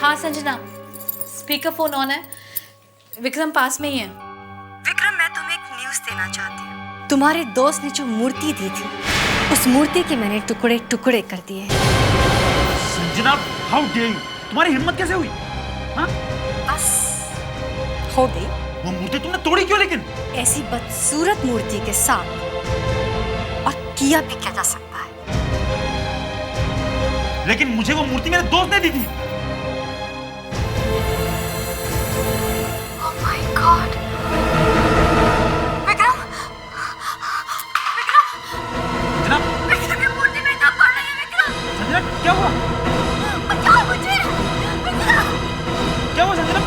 हाँ Sanjana, speaker phone on है। विक्रम पास में ही है। विक्रम, मैं तुम्हें एक न्यूज़ देना चाहती हूँ। तुम्हारे दोस्त ने जो मूर्ति दी थी, उस मूर्ति के मैंने टुकड़े टुकड़े कर दिए। Sanjana, how dare you! तुम्हारी हिम्मत कैसे हुई? हाँ? बस हो गई। वो मूर्ति तुमने तोड़ी क्यों लेकिन? ऐसी बदसूरत मूर्ति के साथ और किया भी क्या जा सकता है? लेकिन मुझे वो मूर्ति मेरे दोस्त ने दी थी। Oh my God! Vikram! Sanjana, Vikram, ये मूर्ति मेरे नाम पढ़ रही है। विक्रम, संजना क्या हुआ? बचाओ मुझे! विक्रम! क्या हुआ संजना?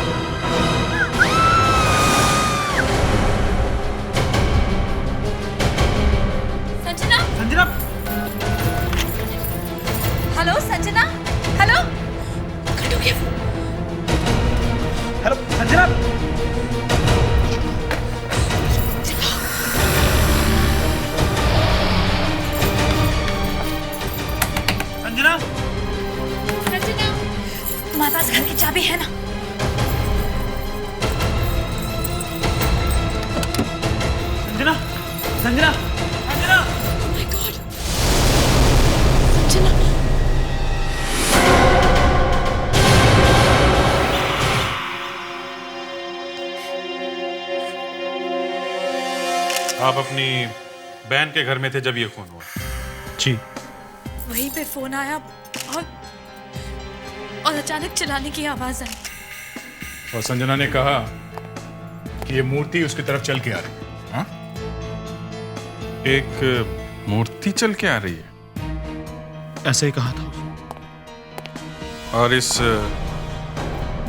Sanjana, Sanjana, hello Sanjana, hello. कटो ये फोन। हेलो संजना। संजना, संजना, तुम्हारे पास घर की चाबी है ना? Sanjana, Sanjana, Sanjana. Oh my God! Sanjana, आप अपनी बहन के घर में थे जब ये खून हुआ? जी। वहीं पे फोन आया और अचानक चिल्लाने की आवाज आई। और संजना ने कहा कि ये मूर्ति उसकी तरफ चल के आ रही है। हाँ? एक मूर्ति चल के आ रही है ऐसे ही कहा था उसने। और इस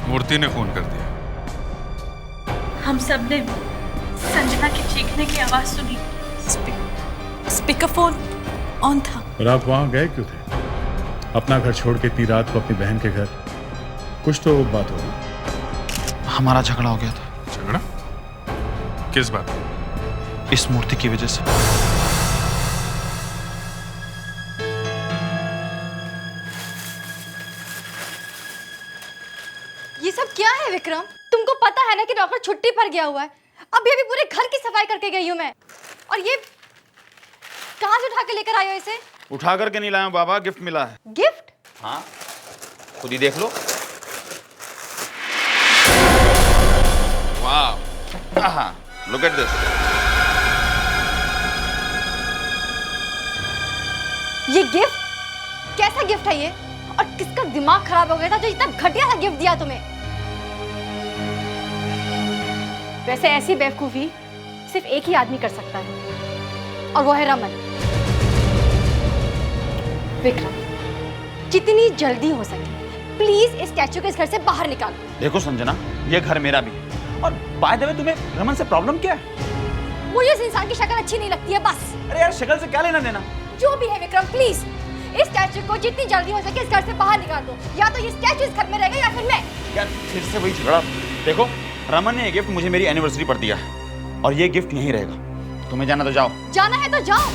मूर्ति ने खून कर दिया। हम सब ने संजना की चीखने की आवाज सुनी। स्पीकर फोन ऑन था। और आप वहां गए क्यों थे? अपना घर छोड़ के इतनी रात को अपनी बहन के घर? कुछ तो बात होगी। हमारा झगड़ा हो गया था। झगड़ा? किस बात? इस मूर्ति की वजह से। ये सब क्या है विक्रम? तुमको पता है ना कि डॉक्टर छुट्टी पर गया हुआ है। अभी अभी पूरे घर की सफाई करके गई हूँ मैं। और ये कहाँ से उठा के लेकर आए हो इसे? उठा करके नहीं लाया बाबा, गिफ्ट मिला है। गिफ्ट? हाँ, खुद ही देख लो। वाह, आहा, लुक एट दिस। ये गिफ्ट? कैसा गिफ्ट है ये? और किसका दिमाग खराब हो गया था जो इतना घटिया सा गिफ्ट दिया तुम्हें? वैसे ऐसी बेवकूफी सिर्फ एक ही आदमी कर सकता है, और वो है रमन। विक्रम, जितनी जल्दी हो सके प्लीज इस स्टैचू को इस घर से बाहर निकालो। देखो संजना, ये घर मेरा भी है। और बाय द वे, तुम्हें रमन से प्रॉब्लम क्या है? मुझे इस इंसान की शक्ल अच्छी नहीं लगती है बस। अरे यार, शक्ल से क्या लेना देना? जो भी है विक्रम, प्लीज इस स्टैचू को जितनी जल्दी हो सके इस घर से बाहर निकाल दो। या तो ये स्टैचू इस घर में रहेगा या फिर मैं। यार फिर से वही झगड़ा। देखो, रमन ने ये गिफ्ट मुझे मेरी एनिवर्सरी पर दिया है और ये गिफ्ट यहीं रहेगा। तुम्हें जाना तो जाओ। जाना है तो जाओ,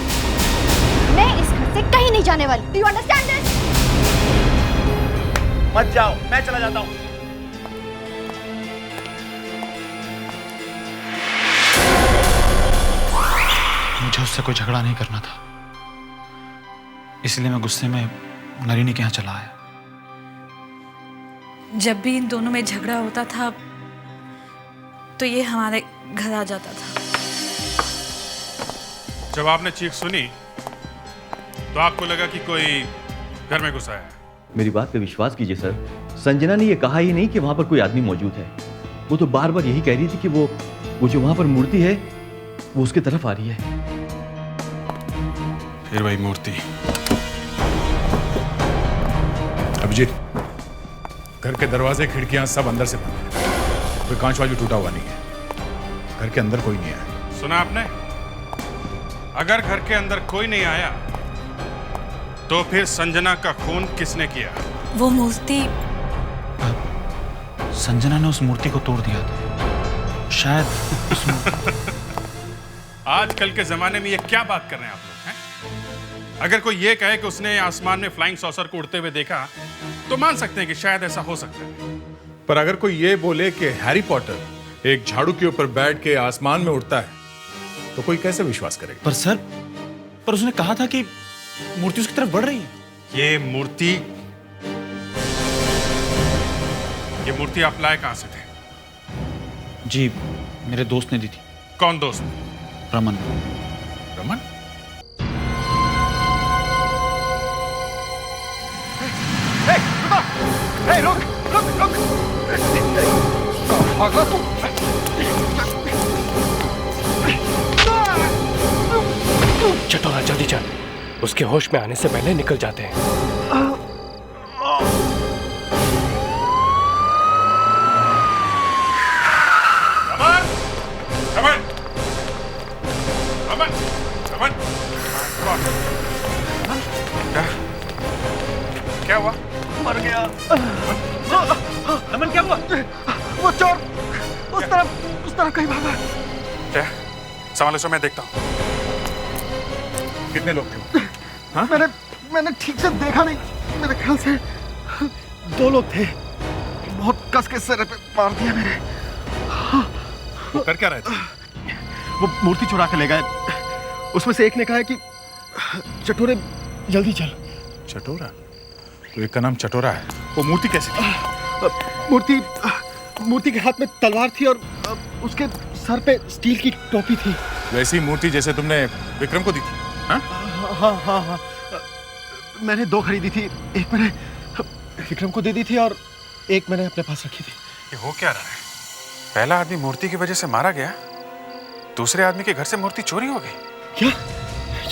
मैं इस घर से कहीं नहीं जाने वाली। Do you understand this? मत जाओ, मैं चला जाता हूँ। मुझे उससे कोई झगड़ा नहीं करना था, इसलिए मैं गुस्से में नलिनी के यहाँ चला आया। जब भी इन दोनों में झगड़ा होता था तो ये हमारे घर आ जाता था। जब आपने चीख सुनी तो आपको लगा कि कोई घर में घुसा है? मेरी बात पे विश्वास कीजिए सर, संजना ने ये कहा ही नहीं कि वहां पर कोई आदमी मौजूद है। वो तो बार बार यही कह रही थी कि वो जो वहां पर मूर्ति है वो उसकी तरफ आ रही है। फिर वही मूर्ति। अभिजीत, घर के दरवाजे खिड़कियां सब अंदर से बंद है, कोई कांच वाच भी टूटा हुआ नहीं है। घर के अंदर कोई नहीं है। सुना आपने? अगर घर के अंदर कोई नहीं आया तो फिर संजना का खून किसने किया? वो मूर्ति संजना ने उस मूर्ति को तोड़ दिया था शायद। आजकल के जमाने में ये क्या बात कर रहे हैं आप लोग हैं? अगर कोई ये कहे कि उसने आसमान में फ्लाइंग सॉसर को उड़ते हुए देखा तो मान सकते हैं कि शायद ऐसा हो सकता है। पर अगर कोई ये बोले कि हैरी पॉटर एक झाड़ू के ऊपर बैठ के आसमान में उड़ता है तो कोई कैसे विश्वास करेगा? पर सर, पर उसने कहा था कि मूर्ति उसकी तरफ बढ़ रही है। ये मूर्ति आप लाए कहां से थे? जी, मेरे दोस्त ने दी थी। कौन दोस्त? रमन। रमन? चटोरा जल्दी चल, उसके होश में आने से पहले निकल जाते हैं। रमन! रमन! रमन! रमन! क्या हुआ? मर गया। रमन क्या हुआ? वो चोर उस तरफ कहीं भागा। क्या? संभालो सो, मैं देखता हूँ। कितने लोग थे? हाँ? मैंने ठीक से देखा नहीं, मेरे ख्याल से 2 लोग थे। बहुत कस के सिर पे मार दिया मेरे। वो कर क्या रहे थे? वो मूर्ति चुरा के ले गए। उसमें से एक ने कहा है कि चटोरे जल्दी चल। चटोरा? तो एक का नाम चटोरा है। वो मूर्ति कैसी थी? मूर्ति के हाथ में तलवार थी और उसके सर पे स्टील की टोपी थी। वैसी मूर्ति जैसे तुमने विक्रम को दी थी? हाँ। मैंने 2 खरीदी थी, एक मैंने विक्रम को दे दी थी और एक मैंने अपने पास रखी थी। ये हो क्या रहा है? पहला आदमी मूर्ति की वजह से मारा गया, दूसरे आदमी के घर से मूर्ति चोरी हो गई। क्या?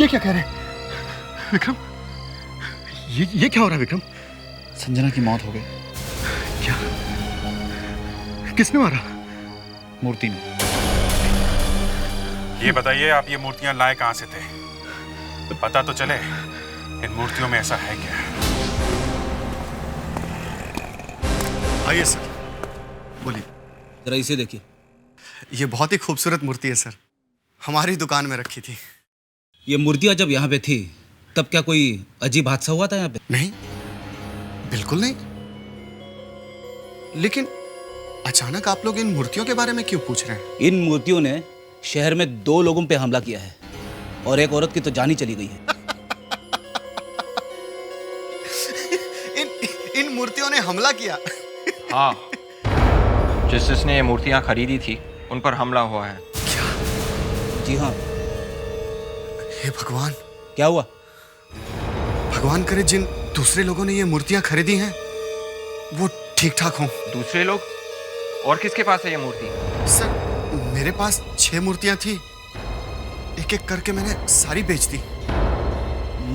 ये क्या कह रहे हैं विक्रम? ये क्या हो रहा है विक्रम? संजना की मौत हो गई। क्या? किसने मारा? मूर्ति ने। ये बताइए, आप ये मूर्तियां लाए कहां से थे? पता तो चले इन मूर्तियों में ऐसा है क्या? आइए सर, बोलिए। जरा इसे देखिए। ये बहुत ही खूबसूरत मूर्ति है सर, हमारी दुकान में रखी थी। ये मूर्तियां जब यहाँ पे थी तब क्या कोई अजीब हादसा हुआ था यहाँ पे? नहीं, बिल्कुल नहीं। लेकिन अचानक आप लोग इन मूर्तियों के बारे में क्यों पूछ रहे हैं? इन मूर्तियों ने शहर में 2 लोगों पे हमला किया है और एक औरत की तो जान ही चली गई है। इन मूर्तियों ने हमला किया? हाँ, जिसने ये मूर्तियां खरीदी थी उन पर हमला हुआ है। क्या? जी हाँ। हे भगवान! क्या हुआ? भगवान करे जिन दूसरे लोगों ने ये मूर्तियां खरीदी हैं वो ठीक ठाक हों। दूसरे लोग? और किसके पास है ये मूर्ति? सर, मेरे पास 6 मूर्तियां थी, एक एक करके मैंने सारी बेच दी।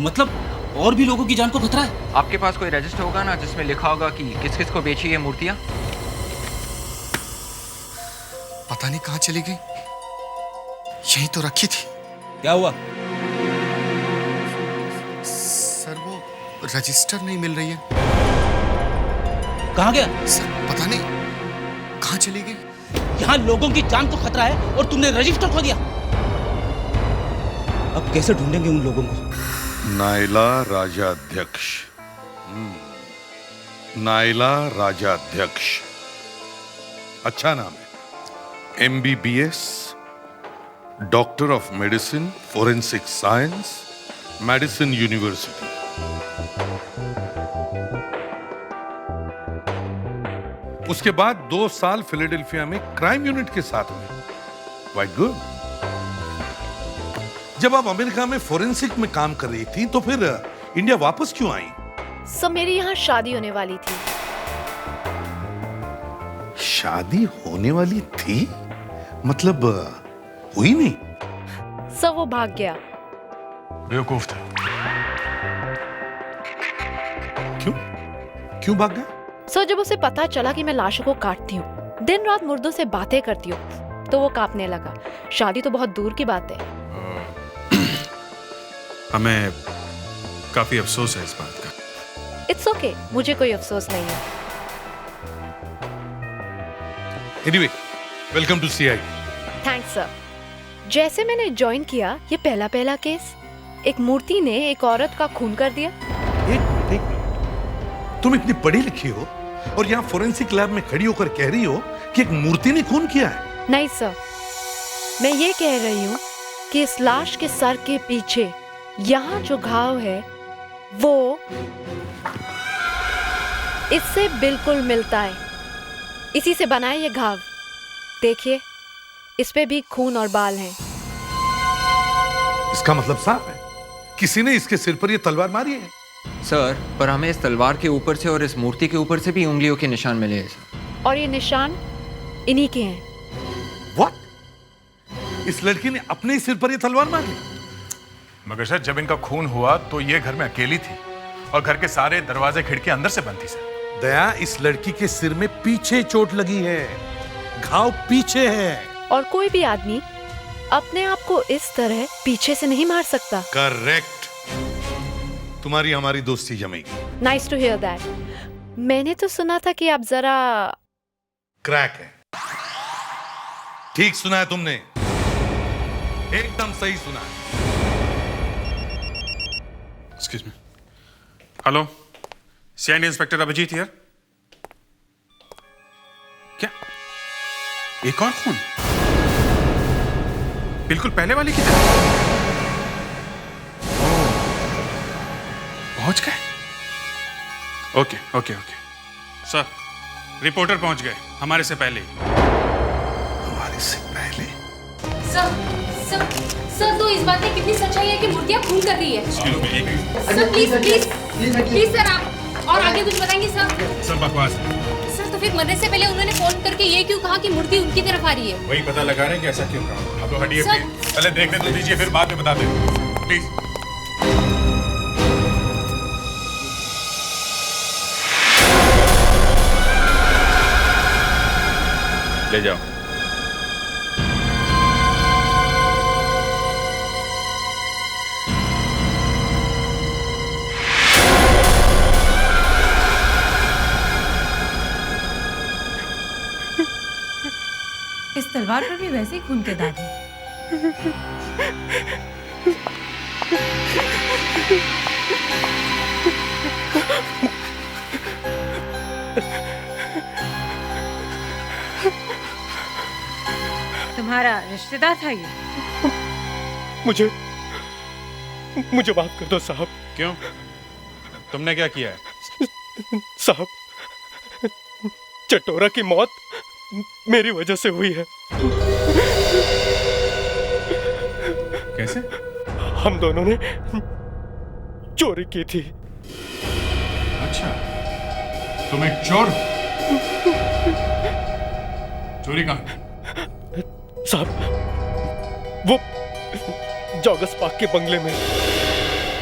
मतलब और भी लोगों की जान को खतरा है? आपके पास कोई रजिस्टर होगा ना जिसमें लिखा होगा कि किस किस को बेची ये मूर्तियां? पता नहीं कहां चली गई, यहीं तो रखी थी। क्या हुआ? सर, वो रजिस्टर नहीं मिल रही है। कहां गया? सर, पता नहीं कहां चली गई। यहाँ लोगों की जान को खतरा है और तुमने रजिस्टर खो दिया। अब कैसे ढूंढेंगे उन लोगों को? नायला राजाध्यक्ष। नायला राजाध्यक्ष, अच्छा नाम है। MBBS, doctor of medicine, forensic science, medicine university. उसके बाद 2 साल फिलाडेल्फिया में क्राइम यूनिट के साथ हुए। Quite good. जब आप अमेरिका में फोरेंसिक में काम कर रही थी तो फिर इंडिया वापस क्यों आई? सर, मेरी यहाँ शादी होने वाली थी। शादी होने वाली थी? मतलब हुई नहीं? सर, वो भाग गया। बेवकूफ था। क्यों भाग गया? सर, जब उसे पता चला कि मैं लाशों को काटती हूँ, दिन रात मुर्दों से बातें करती हूँ, तो वो कांपने लगा। शादी तो बहुत दूर की बात है। हमें काफी अफसोस है इस बात का। इट्स ओके, मुझे कोई अफसोस नहीं है। Anyway, welcome to CI। Thanks sir. जैसे मैंने ज्वाइन किया ये पहला केस, एक मूर्ति ने एक औरत का खून कर दिया। तुम इतनी पढ़ी लिखी हो और यहाँ फोरेंसिक लैब में खड़ी होकर कह रही हो कि एक मूर्ति ने खून किया है। नहीं सर, मैं ये कह रही हूँ कि इस लाश के सर के पीछे यहाँ जो घाव है वो इससे बिल्कुल मिलता है। इसी से बना है ये घाव। देखिए, इस पे भी खून और बाल हैं। इसका मतलब साफ है, किसी ने इसके सिर पर ये तलवार मारी है। सर, पर हमें इस तलवार के ऊपर से और इस मूर्ति के ऊपर से भी उंगलियों के निशान मिले हैं सर। और ये निशान इन्हीं के हैं। What? इस लड़की ने अपने ही सिर पर ये तलवार मार ली? मगर सर, जब इनका खून हुआ तो ये घर में अकेली थी और घर के सारे दरवाजे खिड़कियां अंदर से बंद थी सर। दया, इस लड़की के सिर में पीछे चोट लगी है, घाव पीछे है। और कोई भी आदमी अपने आप को इस तरह पीछे से नहीं मार सकता। करेक्ट। तुम्हारी हमारी दोस्ती जमेगी। Nice to hear that. मैंने तो सुना था कि आप जरा क्रैक है। ठीक सुना है तुमने, एकदम सही सुना है। Excuse me. Hello, CID inspector Abhijeet here. क्या एक और खून? बिल्कुल पहले वाली की तरह। पहुंच गए? Okay okay okay sir, reporter पहुंच गए हमारे से पहले ही। हमारे से पहले? सर तो इस बात में कितनी सच्चाई है कि मूर्तियाँ खून कर रही है? सर प्लीज सर, आप और आगे कुछ बताएंगे सर? सब बकवास। सर तो फिर मरने से पहले उन्होंने फोन करके ये क्यों कहा कि मूर्ति उनकी तरफ आ रही है? वही पता लगा रहे हैं कि ऐसा क्यों कहा। अब तो हटिए, पहले देखने तो दीजिए, फिर बाद में बता दें प्लीज। ले जाओ। इस तलवार पर भी वैसे ही खून के दाग हैं। तुम्हारा रिश्तेदार था ये? मुझे माफ कर दो साहब। क्यों? तुमने क्या किया है? साहब, चटोरा की मौत मेरी वजह से हुई है। कैसे? हम दोनों ने चोरी की थी। अच्छा, तुम एक चोर? चोरी कहाँ? साहब, वो जॉगस पार्क के बंगले में।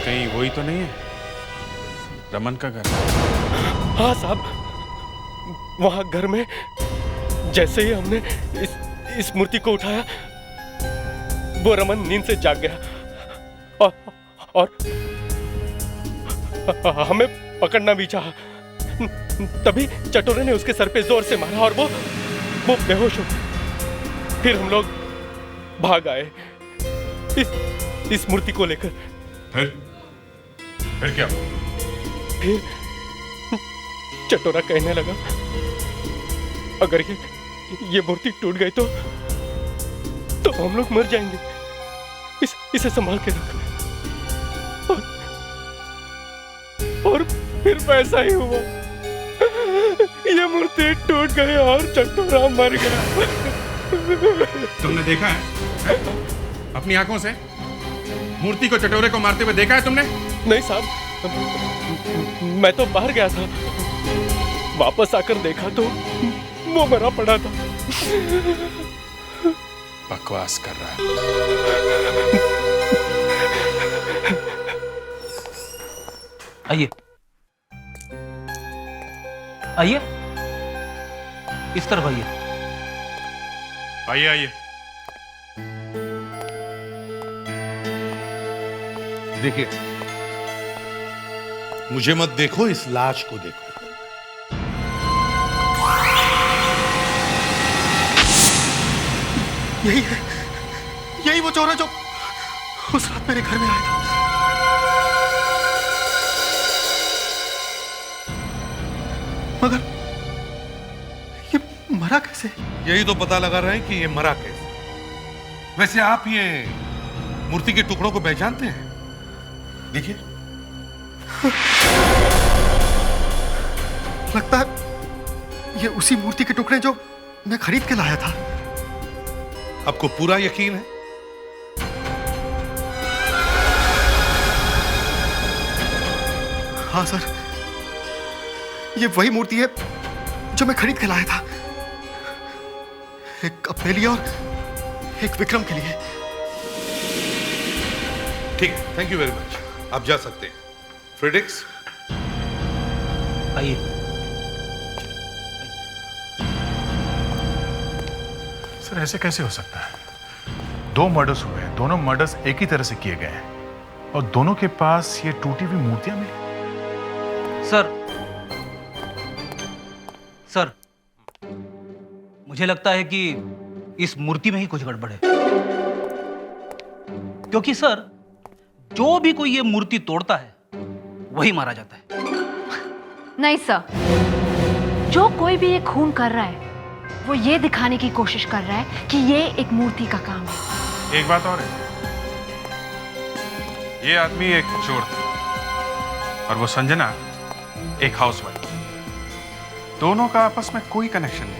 कहीं वही तो नहीं है रमन का घर? हाँ साहब, वहां घर में जैसे ही हमने इस मूर्ति को उठाया, वो रमन नींद से जाग गया और हमें पकड़ना भी चाहा। तभी चटोरे ने उसके सर पे जोर से मारा और वो बेहोश हो गया। फिर हम लोग भाग आए इस मूर्ति को लेकर। फिर क्या? फिर चटोरा कहने लगा, अगर ये मूर्ति टूट गई तो हम लोग मर जाएंगे, इसे संभाल के रख। और फिर वैसा ही हुआ, ये मूर्ति टूट गई और चटोरा मर गया। तुमने देखा है अपनी आंखों से मूर्ति को चटोरे को मारते हुए देखा है तुमने? नहीं साहब, मैं तो बाहर गया था, वापस आकर देखा तो वो मरा पड़ा था। बकवास कर रहा है। आइए आइए, इस तरफ आइए। आइए आइए। देखिए, मुझे मत देखो, इस लाश को देखो। यही वो चोर है जो उस रात मेरे घर में आया था। मगर ये मरा कैसे? यही तो पता लगा रहे हैं कि ये मरा कैसे। वैसे आप ये मूर्ति के टुकड़ों को पहचानते हैं? देखिए, लगता है ये उसी मूर्ति के टुकड़े जो मैं खरीद के लाया था। आपको पूरा यकीन है? हाँ सर, ये वही मूर्ति है जो मैं खरीद के लाया था, एक अपने लिए और एक विक्रम के लिए। ठीक है, थैंक यू वेरी मच, आप जा सकते हैं। फ्रेडरिक्स, आइए। सर ऐसे कैसे हो सकता है? 2 मर्डर्स हुए हैं, दोनों मर्डर्स एक ही तरह से किए गए हैं और दोनों के पास ये टूटी हुई मूर्तियां मिली। सर, मुझे लगता है कि इस मूर्ति में ही कुछ गड़बड़ है, क्योंकि सर जो भी कोई ये मूर्ति तोड़ता है वही मारा जाता है। नहीं सर, जो कोई भी ये खून कर रहा है वो ये दिखाने की कोशिश कर रहा है कि ये एक मूर्ति का काम है। एक बात और है, ये आदमी एक चोर था और वो संजना एक हाउसवाइफ। दोनों का आपस में कोई कनेक्शन नहीं,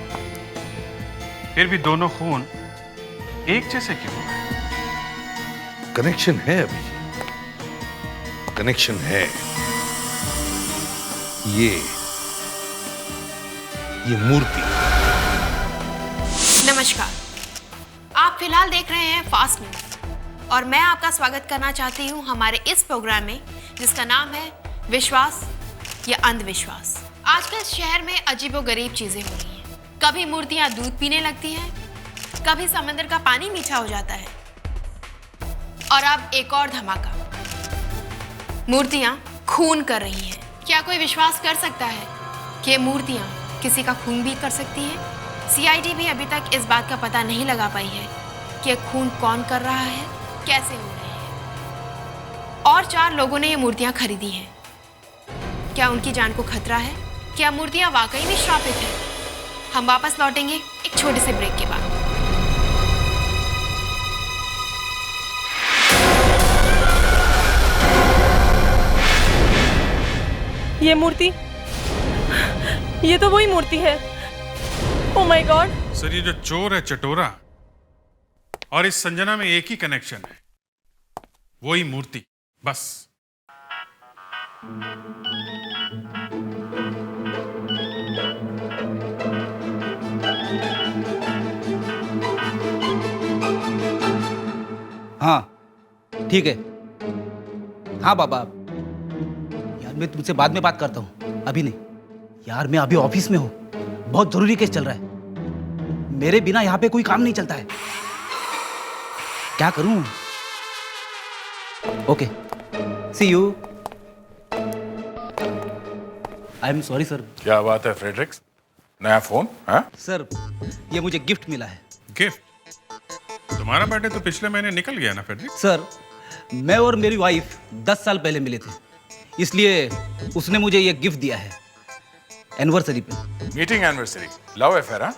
फिर भी दोनों खून एक जैसे क्यों हो गए? कनेक्शन है अभी, कनेक्शन है। ये मूर्ति। नमस्कार, आप फिलहाल देख रहे हैं फास्ट न्यूज और मैं आपका स्वागत करना चाहती हूं हमारे इस प्रोग्राम में, जिसका नाम है विश्वास या अंधविश्वास। आजकल शहर में अजीबोगरीब चीजें हो रही हैं। कभी मूर्तियां दूध पीने लगती हैं, कभी समंदर का पानी मीठा हो जाता है और अब एक और धमाका, मूर्तियां खून कर रही हैं। क्या कोई विश्वास कर सकता है कि ये मूर्तियां किसी का खून भी कर सकती हैं? सीआईडी भी अभी तक इस बात का पता नहीं लगा पाई है कि ये खून कौन कर रहा है, कैसे हो रहे हैं। और 4 लोगों ने ये मूर्तियां खरीदी हैं। क्या उनकी जान को खतरा है? क्या मूर्तियां वाकई में श्रापित हैं? हम वापस लौटेंगे एक छोटे से ब्रेक के बाद। ये मूर्ति, ये तो वही मूर्ति है। Oh my God. सर ये जो चोर है चटोरा और इस संजना में एक ही कनेक्शन है, वही मूर्ति, बस। हाँ ठीक है। हाँ बाबा, यार मैं तुमसे बाद में बात करता हूँ, अभी नहीं। यार मैं अभी ऑफिस में हूँ, बहुत जरूरी केस चल रहा है, मेरे बिना यहाँ पे कोई काम नहीं चलता है। क्या करूँ? Okay, see you. I am sorry sir. क्या बात है फ्रेडरिक्स, नया फोन? हाँ सर, ये मुझे गिफ्ट मिला है। गिफ्ट? तुम्हारा बर्थडे तो पिछले महीने निकल गया ना फ्रेडरिक्स। सर, मैं और मेरी वाइफ 10 साल पहले मिले थे, इसलिए उसने मुझे ये गिफ्ट दिया है एनिवर्सरी पे। Meeting anniversary, love affair? हाँ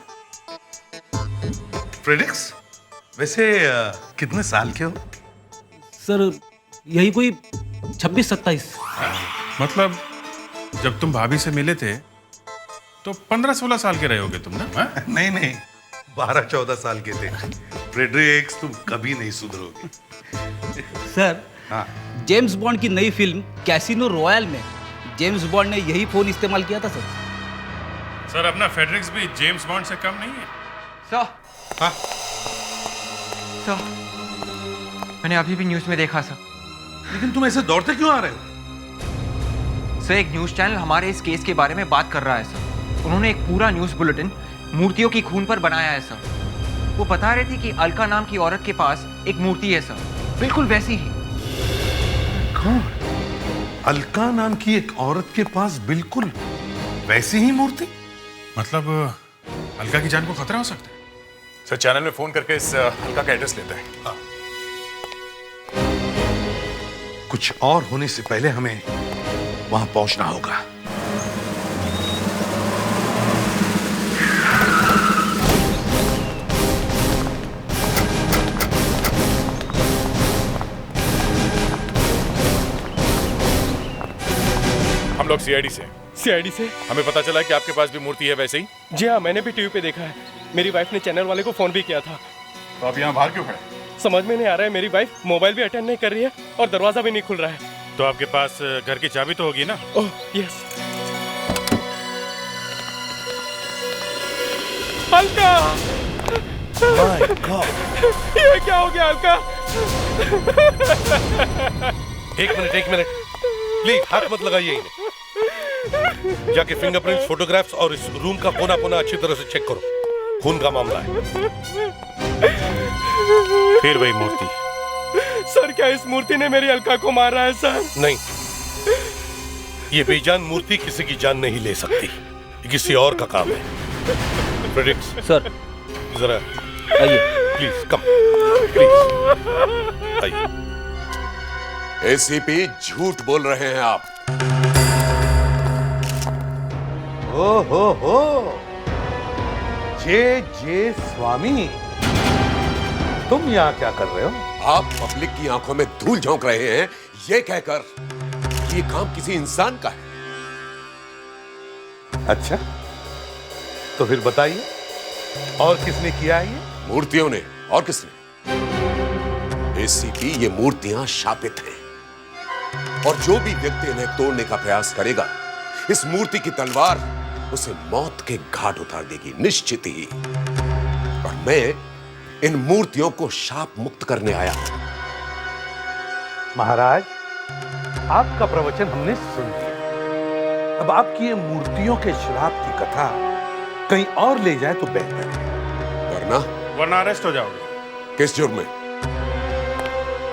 फ्रेडरिक्स, वैसे कितने साल के हो? सर यही कोई 26-27। मतलब जब तुम भाभी से मिले थे तो 15-16 साल के रहे होगे तुम ना? हाँ? नहीं नहीं, 12-14 साल के थे। फ्रेडरिक्स, तुम कभी नहीं सुधरोगे। सर, हाँ, जेम्स बॉन्ड की नई फिल्म कैसीनो रॉयल में जेम्स बॉन्ड ने यही फोन इस्तेमाल किया था सर। सर अपना फ्रेडरिक्स भी जेम्स बॉन्ड से कम नहीं है। सर, हाँ सर, मैंने अभी भी न्यूज में देखा सर। लेकिन तुम ऐसे दौड़ते क्यों आ रहे हो? सर एक न्यूज चैनल हमारे इस केस के बारे में बात कर रहा है सर। उन्होंने एक पूरा न्यूज बुलेटिन मूर्तियों की खून पर बनाया है सर। वो बता रहे थे कि अलका नाम की औरत के पास एक मूर्ति है सर, बिल्कुल वैसी ही। कौन? अलका नाम की एक औरत के पास बिल्कुल वैसी ही मूर्ति? मतलब अलका की जान को खतरा हो सकता है? सर चैनल में फोन करके इस अलका का एड्रेस लेते हैं। हाँ। कुछ और होने से पहले हमें वहां पहुंचना होगा। सीआईडी से। सीआईडी से? हमें पता चला कि आपके पास भी मूर्ति है वैसे ही। जी हाँ, मैंने भी टीवी पे देखा है। मेरी वाइफ ने चैनल वाले को फोन भी किया था। तो आप यहाँ बाहर क्यों खड़े? समझ में नहीं आ रहा है, मेरी वाइफ मोबाइल भी अटेंड नहीं कर रही है और दरवाजा भी नहीं खुल रहा है। तो आपके पास घर की चाबी तो होगी ना? Oh yes. Alka! My God! ये क्या हो गया अलका? एक मिनट प्लीज, हाथ मत लगाइए इन्हें। जाके फिंगरप्रिंट्स, फोटोग्राफ्स और इस रूम का कोना कोना अच्छी तरह से चेक करो। खून का मामला है। फिर वही मूर्ति। सर, क्या इस मूर्ति ने मेरी अलका को मारा है सर? नहीं, ये बेजान मूर्ति किसी की जान नहीं ले सकती। ये किसी और का काम है। फ्रेडरिक्स सर, जरा आइए। प्लीज कम, प्लीज आइए। एसीपी, झूठ बोल रहे हैं आप। हो जे स्वामी, तुम यहाँ क्या कर रहे हो? आप पब्लिक की आंखों में धूल झोंक रहे हैं ये कहकर कि ये काम किसी इंसान का है। अच्छा, तो फिर बताइए, और किसने किया है ये? मूर्तियों ने। और किसने? एसीपी, ये मूर्तियां शापित हैं और जो भी व्यक्ति इन्हें तोड़ने का प्रयास करेगा, इस मूर्ति की तलवार उसे मौत के घाट उतार देगी, निश्चित ही। और मैं इन मूर्तियों को शाप मुक्त करने आया हूं। महाराज, आपका प्रवचन हमने सुन लिया। अब आपकी ये मूर्तियों के श्राप की कथा कहीं और ले जाए तो बेहतर है। वरना अरेस्ट हो जाओगे। किस जुर्म में?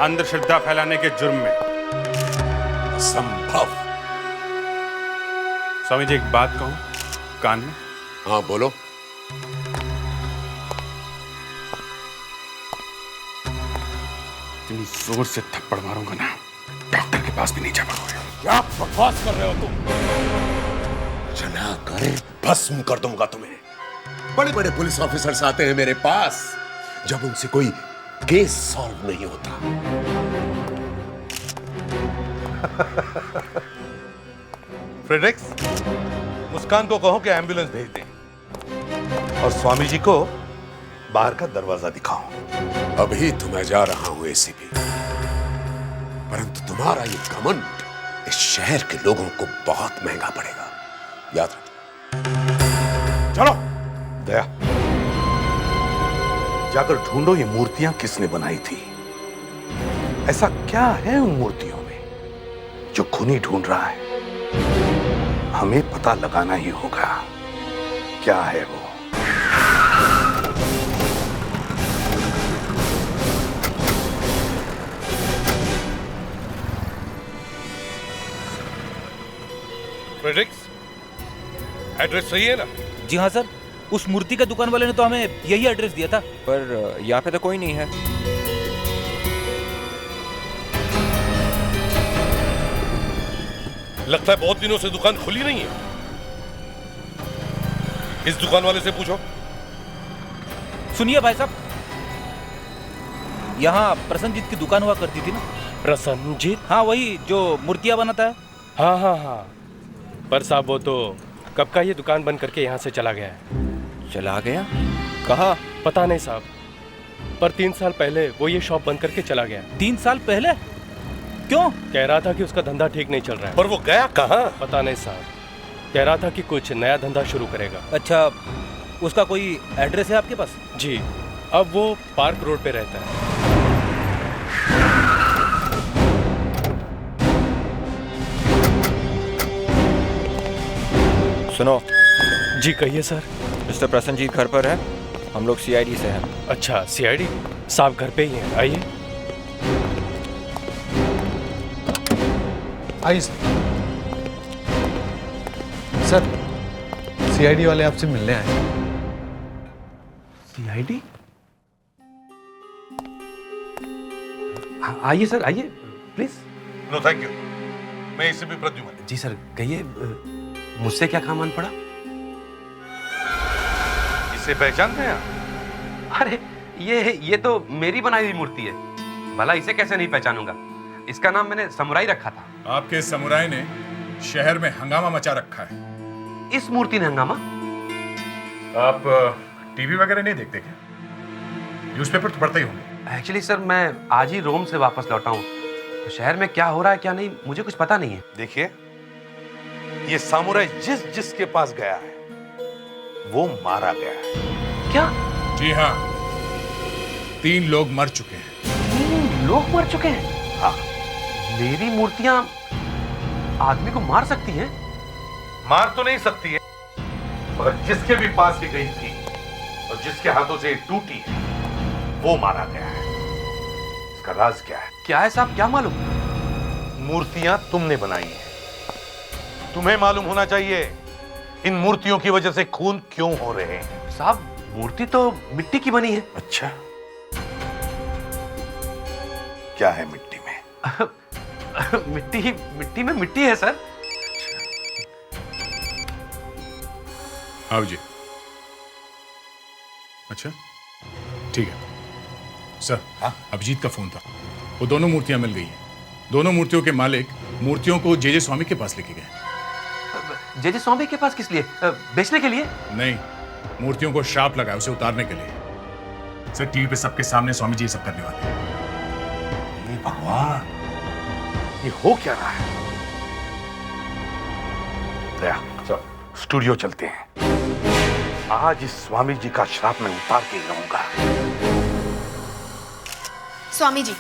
अंधश्रद्धा फैलाने के जुर्म में। संभव। स्वामी जी, एक बात कहूं कान में? हाँ बोलो। इतनी जोर से थप्पड़ मारूंगा ना, डॉक्टर के पास भी नहीं जा पाओगे। क्या बकवास कर रहे हो तुम? जलाकर भस्म कर दूंगा तुम्हें। बड़े बड़े पुलिस ऑफिसर्स आते हैं मेरे पास जब उनसे कोई केस सॉल्व नहीं होता। फ्रेडरिक्स, मुस्कान को कहो कि एम्बुलेंस भेज दें और स्वामी जी को बाहर का दरवाजा दिखाओ। अभी तो मैं जा रहा हूं एसीपी, परंतु तुम्हारा ये घमंड इस शहर के लोगों को बहुत महंगा पड़ेगा, याद रखो। चलो दया, जाकर ढूंढो ये मूर्तियां किसने बनाई थी। ऐसा क्या है उन मूर्तियों में जो खूनी ढूंढ रहा है? हमें पता लगाना ही होगा क्या है वो। फ्रेडरिक्स, एड्रेस सही है ना? जी हाँ सर, उस मूर्ति का दुकान वाले ने तो हमें यही एड्रेस दिया था। पर यहाँ पे तो कोई नहीं है। लगता है बहुत दिनों से दुकान खुली नहीं है। इस दुकान वाले से पूछो। सुनिए भाई साहब, यहाँ प्रसन्नजीत की दुकान हुआ करती थी ना? प्रसन्नजीत? हाँ, वही जो मूर्तियाँ बनाता है। हाँ हाँ हाँ, पर साहब वो तो कब का ये दुकान बंद करके यहाँ से चला गया है। चला गया? कहाँ? पता नहीं साहब, पर 3 साल पहले वो ये शॉप बंद करके चला गया। 3 साल पहले? क्यों? कह रहा था कि उसका धंधा ठीक नहीं चल रहा है। पर वो गया कहाँ? पता नहीं साहब, कह रहा था कि कुछ नया धंधा शुरू करेगा। अच्छा, उसका कोई एड्रेस है आपके पास? जी, अब वो पार्क रोड पे रहता है। सुनो। जी कहिए सर। मिस्टर प्रसन्नजीत घर पर है, हम लोग सीआईडी से हैं। अच्छा, सीआईडी साहब घर पे ही हैं, आइए। आइए सर, सीआईडी वाले आपसे मिलने आए। सीआईडी? आइए सर, आइए प्लीज। नो थैंक यू, मैं इसे भी प्रद्युमन। जी सर, कहिए मुझसे क्या काम आन पड़ा? इसे पहचानते हैं आप? अरे ये तो मेरी बनाई हुई मूर्ति है, भला इसे कैसे नहीं पहचानूंगा? इसका नाम मैंने समुराई रखा था। आपके समुराई ने शहर में हंगामा मचा रखा है। इस मूर्ति ने हंगामा? आप टीवी वगैरह नहीं देखते क्या? न्यूज़पेपर तो पढ़ते ही होंगे। एक्चुअली सर, मैं आज ही रोम से वापस लौटा हूँ। तो शहर में क्या हो रहा है क्या नहीं मुझे कुछ पता नहीं है। देखिए, ये सामुराई जिसके पास गया है वो मारा गया है। क्या? जी हाँ, 3 लोग मर चुके हैं। 3 लोग मर चुके हैं? हाँ। मेरी मूर्तियां आदमी को मार सकती हैं? मार तो नहीं सकती है, मगर जिसके भी पास ये गई थी और जिसके हाथों से टूटी है वो मारा गया है। इसका राज क्या है? क्या है साहब, क्या मालूम? मूर्तियां तुमने बनाई हैं। तुम्हें मालूम होना चाहिए इन मूर्तियों की वजह से खून क्यों हो रहे हैं। साहब, मूर्ति तो मिट्टी की बनी है। अच्छा, क्या है मिट्टी में? मिट्टी में मिट्टी है सर। हाँ जी। अच्छा, ठीक है सर। अभिजीत का फोन था, वो दोनों मूर्तियां मिल गई हैं। दोनों मूर्तियों के मालिक मूर्तियों को जे स्वामी के पास लेके गए। जे स्वामी के पास किस लिए? बेचने के लिए? नहीं, मूर्तियों को श्राप लगा उसे उतारने के लिए। सर, टीवी पे सबके सामने स्वामी जी ये सब करने वाले हैं। ये भगवान, ये हो क्या रहा है? दया, चलो स्टूडियो चलते हैं। आज इस स्वामी जी का श्राप मैं उतार के रहूंगा। स्वामी जी,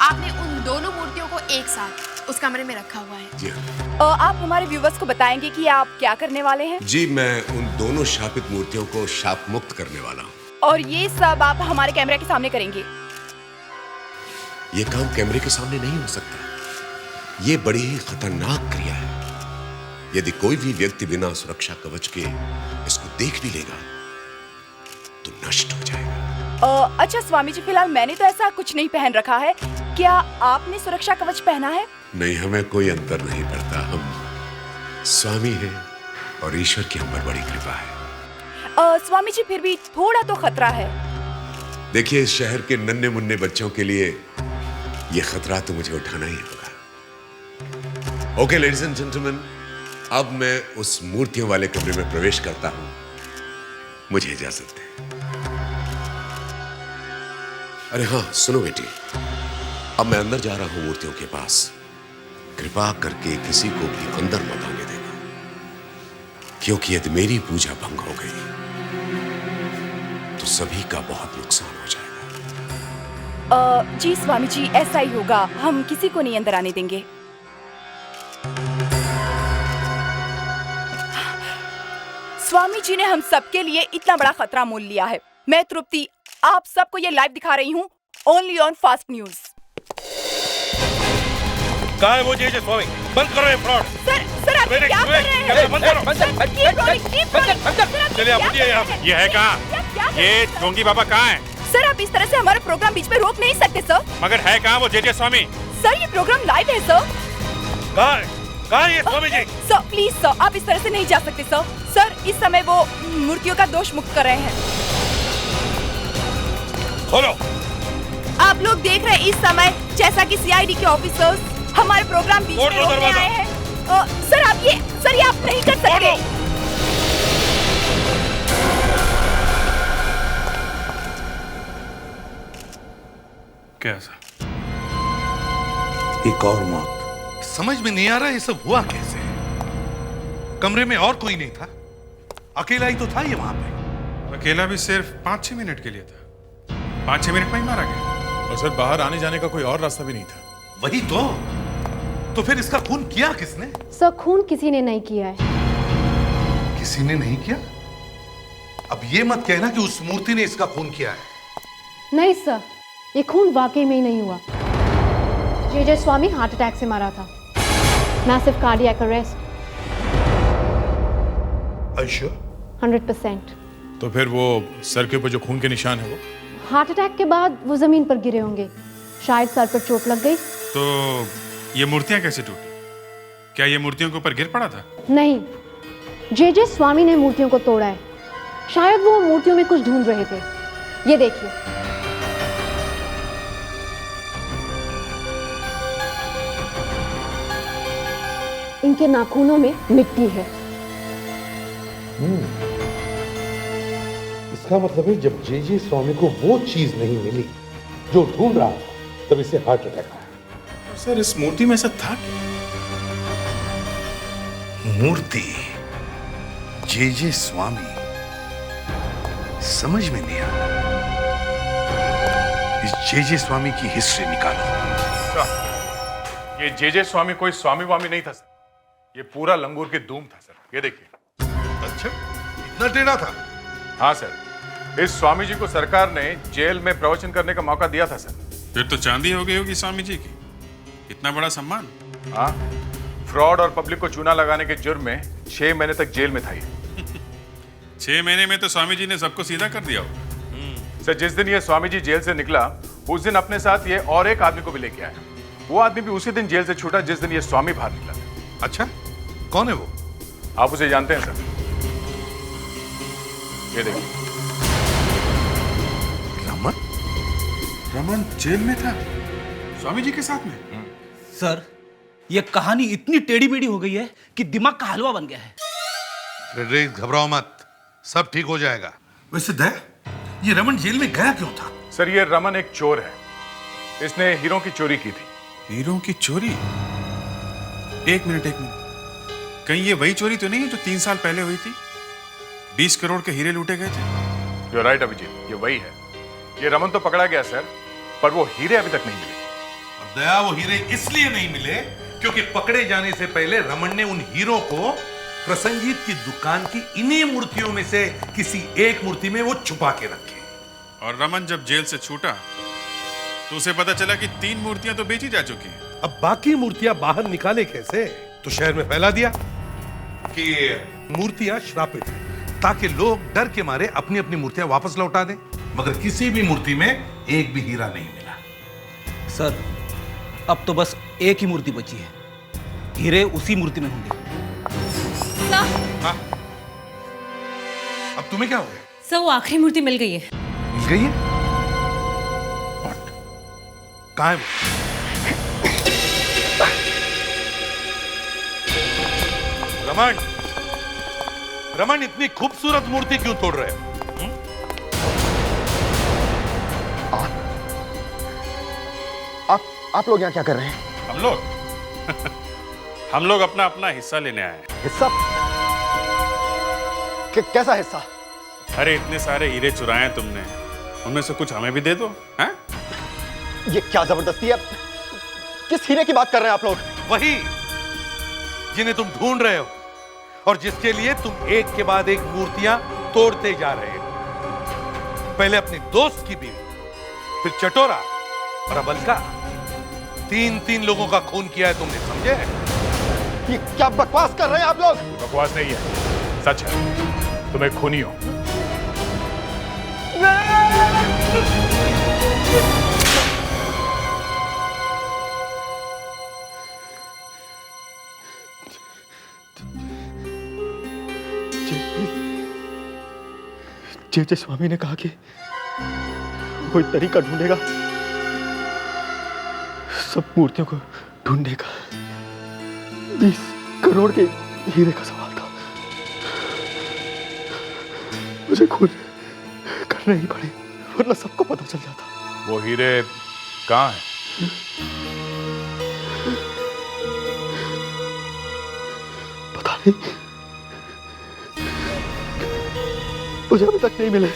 आपने उन दोनों मूर्तियों को एक साथ उस कमरे में रखा हुआ है। जी आप हमारे व्यूवर्स को बताएंगे कि आप क्या करने वाले हैं? जी, मैं उन दोनों शापित मूर्तियों को शाप मुक्त करने वाला हूँ। और ये सब आप हमारे कैमरे के सामने करेंगे? ये काम कैमरे के सामने नहीं हो सकता। ये बड़ी ही खतरनाक क्रिया है। यदि कोई भी व्यक्ति बिना सुरक्षा कवच के इसको देख भी लेगा तो नष्ट हो जाएगा। अच्छा स्वामी जी, फिलहाल मैंने तो ऐसा कुछ नहीं पहन रखा है। क्या आपने सुरक्षा कवच पहना है? नहीं, हमें कोई अंतर नहीं पड़ता। हम स्वामी हैं और ईश्वर की हम पर बड़ी कृपा है। स्वामी जी, फिर भी थोड़ा तो खतरा है। देखिए, इस शहर के नन्हे मुन्ने बच्चों के लिए ये खतरा तो मुझे उठाना ही होगा। ओके लेडीज एंड जेंटलमैन, अब मैं उस मूर्तियों वाले कमरे में प्रवेश करता हूं। मुझे इजाजत दें। अरे हाँ, सुनो बेटी, अब मैं अंदर जा रहा हूं मूर्तियों के पास। कृपा करके किसी को भी अंदर मत आने देना, क्योंकि यदि मेरी पूजा भंग हो गई तो सभी का बहुत नुकसान हो जाएगा। जी स्वामी जी, ऐसा ही होगा। हम किसी को नहीं अंदर आने देंगे। स्वामी जी ने हम सबके लिए इतना बड़ा खतरा मोल लिया है। मैं तृप्ति आप सबको ये लाइव दिखा रही हूँ, ओनली ऑन फास्ट न्यूज। कहाँ है वो जे स्वामी? बंद करो ये फ्रॉड। सर आप क्या कर रहे हैं? बंद करो। चलिए आप उठिए यहाँ। ये है कहाँ? ये ढोंगी बाबा कहाँ है? सर, आप इस तरह से हमारा प्रोग्राम बीच में रोक नहीं सकते सर। मगर है कहाँ वो जे स्वामी? सर, ये प्रोग्राम लाइव है सर। कहाँ है ये Swami ji? Sir please sir, आप इस तरह से नहीं जा सकते सर। सर, इस समय वो मूर्तियों का दोष मुक्त कर रहे हैं। खोलो। आप लोग देख रहे हैं इस समय जैसा कि सीआईडी के ऑफिसर्स हमारे प्रोग्राम बीच में रोकने आए हैं। सर आप ये आप नहीं कर सकते। कैसा? एक और मौत। समझ में नहीं आ रहा ये सब हुआ कैसे। कमरे में और कोई नहीं था, अकेला ही तो था ये वहां पे। अकेला भी सिर्फ 5-6 मिनट के लिए था। 5-6 मिनट में ही मारा गया। और सर, बाहर आने जाने का कोई और रास्ता भी नहीं था। वही तो फिर इसका खून किया किसने? सर, खून किसी ने नहीं किया है। किसी ने नहीं किया? अब ये मत कहना कि उस मूर्ति ने इसका खून किया है। नहीं सर, ये खून वाकई में ही नहीं हुआ। जे स्वामी हार्ट अटैक से मारा था। Massive cardiac arrest. 100%। तो फिर वो सर के ऊपर जो खून के निशान है वो? हार्ट अटैक के बाद वो जमीन पर गिरे होंगे, शायद सर पर चोट लग गई। तो ये मूर्तियां कैसे टूटी? क्या ये मूर्तियों के ऊपर गिर पड़ा था? नहीं, जे स्वामी ने मूर्तियों को तोड़ा है। शायद वो मूर्तियों में कुछ ढूंढ रहे थे। ये देखिए। इनके नाखूनों में मिट्टी है। इसका मतलब है जब जे स्वामी को वो चीज नहीं मिली जो ढूंढ रहा था, तब इसे हार्ट अटैक आया। सर इस मूर्ति में ऐसा था क्या? मूर्ति जे स्वामी, समझ में नहीं आया। इस जे स्वामी की हिस्ट्री निकालो। ये जे स्वामी कोई स्वामी वामी नहीं था सर, ये पूरा लंगूर के धूम था सर। ये देखिए। अच्छा, इतना टेढ़ा था? हाँ सर, इस स्वामी जी को सरकार ने जेल में प्रवचन करने का मौका दिया था सर। फिर तो चांदी हो गई होगी स्वामी जी की, इतना बड़ा सम्मान। हाँ, फ्रॉड और पब्लिक को चूना लगाने के जुर्म में 6 महीने तक जेल में था ये। 6 महीने में तो स्वामी जी ने सबको सीधा कर दिया होगा। सर जिस दिन ये स्वामी जी जेल से निकला, उस दिन अपने साथ ये और एक आदमी को भी लेके आया। वो आदमी भी उसी दिन जेल से छूटा जिस दिन ये स्वामी बाहर निकला। अच्छा, कौन है वो? आप उसे जानते हैं सर? ये देखिए। रमन जेल में था स्वामी जी के साथ में? सर, ये कहानी इतनी टेढ़ी मेढ़ी हो गई है कि दिमाग का हलवा बन गया है। फ्रेडरिक, घबराओ मत, सब ठीक हो जाएगा। वैसे दया, ये रमन जेल में गया क्यों था? सर ये रमन एक चोर है, इसने हीरों की चोरी की थी। हीरों की चोरी? एक मिनट, कहीं ये वही चोरी तो नहीं है जो 3 साल पहले हुई थी? 20 करोड़ के हीरे लूटे गए थे। यू राइट अभिजीत, ये वही है। ये रमन तो पकड़ा गया सर, पर वो हीरे अभी तक नहीं मिले। और दया, वो हीरे इसलिए नहीं मिले क्योंकि पकड़े जाने से पहले रमन ने उन हीरों को प्रसंजीत की दुकान की इन्हीं मूर्तियों में से किसी एक मूर्ति में वो छुपा के रखे। और रमन जब जेल से छूटा तो उसे पता चला कि 3 मूर्तियां तो बेची जा चुकी हैं। अब बाकी मूर्तियां बाहर निकाले कैसे? तो शहर में फैला दिया कि मूर्तियां श्रापित हैं, ताकि लोग डर के मारे अपनी अपनी मूर्तियां वापस लौटा दें। मगर किसी भी मूर्ति में एक भी हीरा नहीं मिला। सर, अब तो बस एक ही मूर्ति बची है, हीरे उसी मूर्ति में होंगे। हाँ? अब तुम्हें क्या हो गया? सर वो आखिरी मूर्ति मिल गई है। मिल गई है? कहाँ है वो? रमन, रमन, इतनी खूबसूरत मूर्ति क्यों तोड़ रहे हो? आप लोग यहाँ क्या कर रहे हैं? हम लोग हम लोग अपना अपना हिस्सा लेने आए हैं। हिस्सा? कैसा हिस्सा? अरे इतने सारे हीरे चुराए तुमने, उनमें से कुछ हमें भी दे दो। हैं? ये क्या जबरदस्ती है? किस हीरे की बात कर रहे हैं आप लोग? वही जिन्हें तुम ढूंढ रहे हो और जिसके लिए तुम एक के बाद एक मूर्तियां तोड़ते जा रहे हो। पहले अपने दोस्त की बीवी, फिर चटोरा, और अब अलका। 3 लोगों का खून किया है तुमने, समझे? ये क्या बकवास कर रहे हैं आप लोग? बकवास नहीं है, सच है। तुम एक खूनी हो। जे स्वामी ने कहा कि कोई तरीका ढूंढेगा सब मूर्तियों को ढूंढने का। 20 करोड़ के हीरे का सवाल था, मुझे खून करने ही पड़े, वरना सबको पता चल जाता। वो हीरे कहाँ हैं? पता नहीं, मुझे अभी तक नहीं मिले।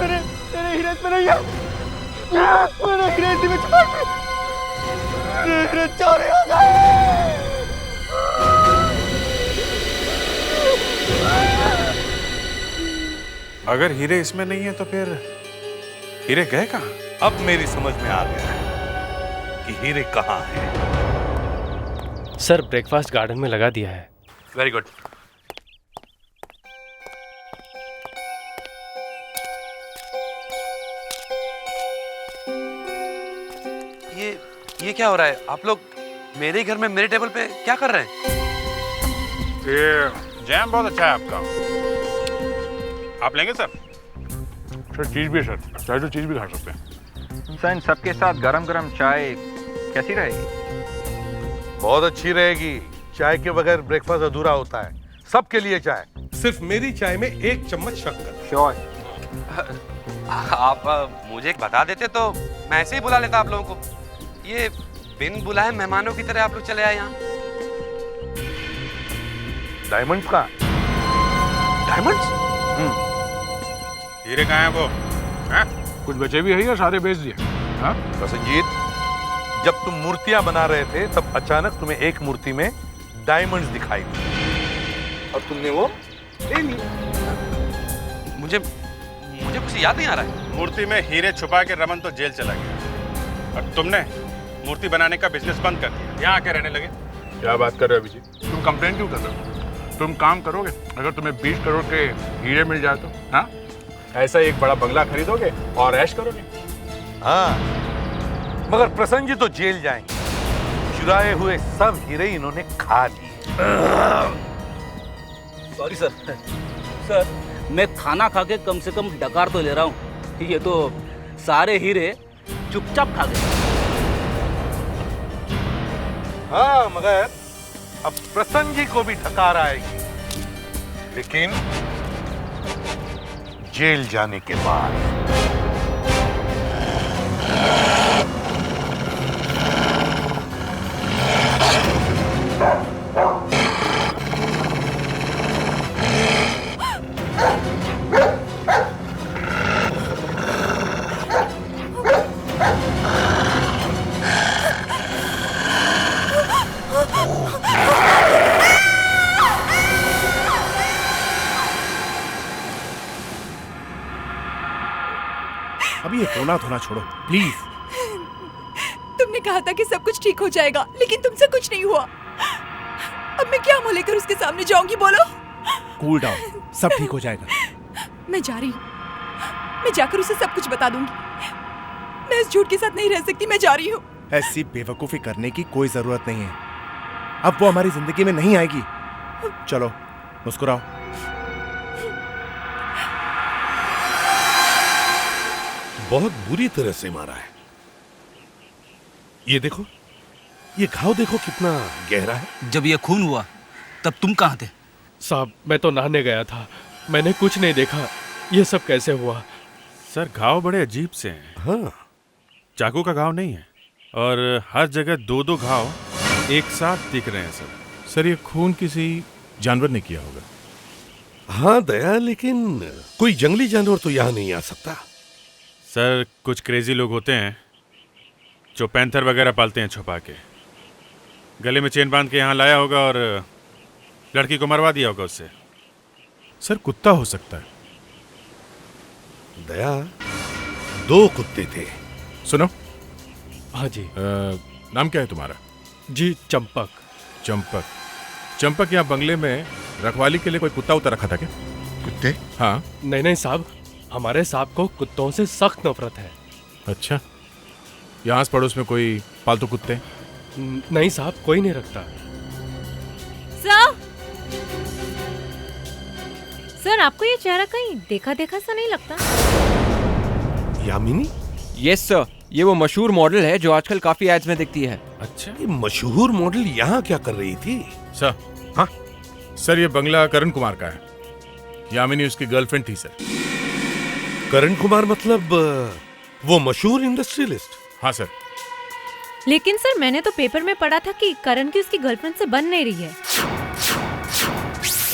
मेरे हीरे में नहीं है, मेरे हीरे में हीरे चोरी हो गए। अगर हीरे इसमें नहीं है तो फिर हीरे गए कहाँ? अब मेरी समझ में आ गया है कि हीरे कहाँ हैं। सर, ब्रेकफास्ट गार्डन में लगा दिया है। Very good. ये क्या हो रहा है? आप लोग मेरे ही घर में मेरे टेबल पे क्या कर रहे हैं? ये जैम बहुत अच्छा है आपका। आप लेंगे सर? सर चीज भी है सर, चाहे तो चीज भी खा सकते हैं। सर इन सबके साथ गरम गरम चाय कैसी रहेगी? बहुत अच्छी रहेगी। चाय के बगैर ब्रेकफास्ट अधूरा होता है। सबके लिए चाय। सिर्फ मेरी चाय में 1 चम्मच शक्कर। श्योर। आप मुझे बता देते तो मैं ऐसे ही बुला लेता आप लोगों को। ये बिन बुलाए मेहमानों की तरह आप लोग चले आए यहाँ। डायमंड्स का? डायमंड्स? हीरे कहाँ हैं वो? हैं? कुछ बचे भी है या सारे बेच दिए? हाँ? प्रसन्नजीत, जब तुम मूर्तियां बना रहे थे तब अचानक तुम्हें एक मूर्ति में डायमंड्स दिखाई दी और तुमने वो ले ली। मुझे कुछ याद नहीं आ रहा है। मूर्ति में हीरे छुपा के रमन तो जेल चला गया और तुमने मूर्ति बनाने का बिजनेस बंद कर दिया, यहाँ आके रहने लगे। क्या बात कर रहे हो अभिजीत? तुम कंप्लेन क्यों कर रहे हो? तुम काम करोगे अगर तुम्हें 20 करोड़ के हीरे मिल जाए तो? हाँ, ऐसा एक बड़ा बंगला खरीदोगे और ऐश करोगे। हाँ, मगर प्रसन्न जी तो जेल जाएंगे। चुराए हुए सब हीरे इन्होंने खा लिए। Sorry sir. सर मैं खाना खा के कम से कम डकार तो ले रहा हूँ, ये तो सारे हीरे चुपचाप खा गए। हाँ, मगर अब प्रसन्न जी को भी डकार आएगी, लेकिन जेल जाने के बाद। अभी ये रोना धोना छोड़ो प्लीज। तुमने कहा था कि सब कुछ ठीक हो जाएगा, लेकिन तुमसे कुछ नहीं हुआ। अब मैं क्या मुंह लेकर उसके सामने जाऊंगी? बोलो। कूल डाउन, सब ठीक हो जाएगा। मैं जा रही हूँ, मैं जाकर उसे सब कुछ बता दूंगी। मैं इस झूठ के साथ नहीं रह सकती, मैं जा रही हूँ। ऐसी बेवकूफी करने की कोई जरूरत नहीं है। अब वो हमारी जिंदगी में नहीं आएगी। चलो मुस्कुराओ। बहुत बुरी तरह से मारा है। ये देखो, ये घाव देखो कितना गहरा है। जब ये खून हुआ तब तुम कहाँ थे? साहब मैं तो नहाने गया था, मैंने कुछ नहीं देखा। ये सब कैसे हुआ? सर घाव बड़े अजीब से हैं। हाँ, चाकू का घाव नहीं है और हर जगह 2-2 घाव एक साथ दिख रहे हैं सर ये खून किसी जानवर ने किया होगा। हाँ दया, लेकिन कोई जंगली जानवर तो यहाँ नहीं आ सकता। सर कुछ क्रेजी लोग होते हैं जो पैंथर वगैरह पालते हैं छुपा के। गले में चेन बांध के यहाँ लाया होगा और लड़की को मरवा दिया होगा उससे। सर कुत्ता हो सकता है। दया, 2 कुत्ते थे। सुनो। हाँ जी। नाम क्या है तुम्हारा? जी चंपक। चंपक। चंपक यहाँ बंगले में रखवाली के लिए कोई कुत्ता उतर रखा था क्या? कुत्ते? हाँ। नहीं साहब, हमारे साहब को कुत्तों से सख्त नफरत है। अच्छा, यहाँ आस पड़ोस में कोई पालतू कुत्ते? नहीं साहब, कोई नहीं रखता। सर आपको ये चेहरा कहीं देखा देखा सा नहीं लगता? यामिनी? यस सर, ये वो मशहूर मॉडल है जो आजकल काफी एड्स में दिखती है। अच्छा, ये मशहूर मॉडल यहाँ क्या कर रही थी? सर। हाँ सर, ये बंगला करण कुमार का है। यामिनी उसकी गर्लफ्रेंड थी सर। करण कुमार मतलब वो मशहूर इंडस्ट्रियलिस्ट? हाँ सर। लेकिन सर मैंने तो पेपर में पढ़ा था कि करण की उसकी गर्लफ्रेंड से बन नहीं रही है।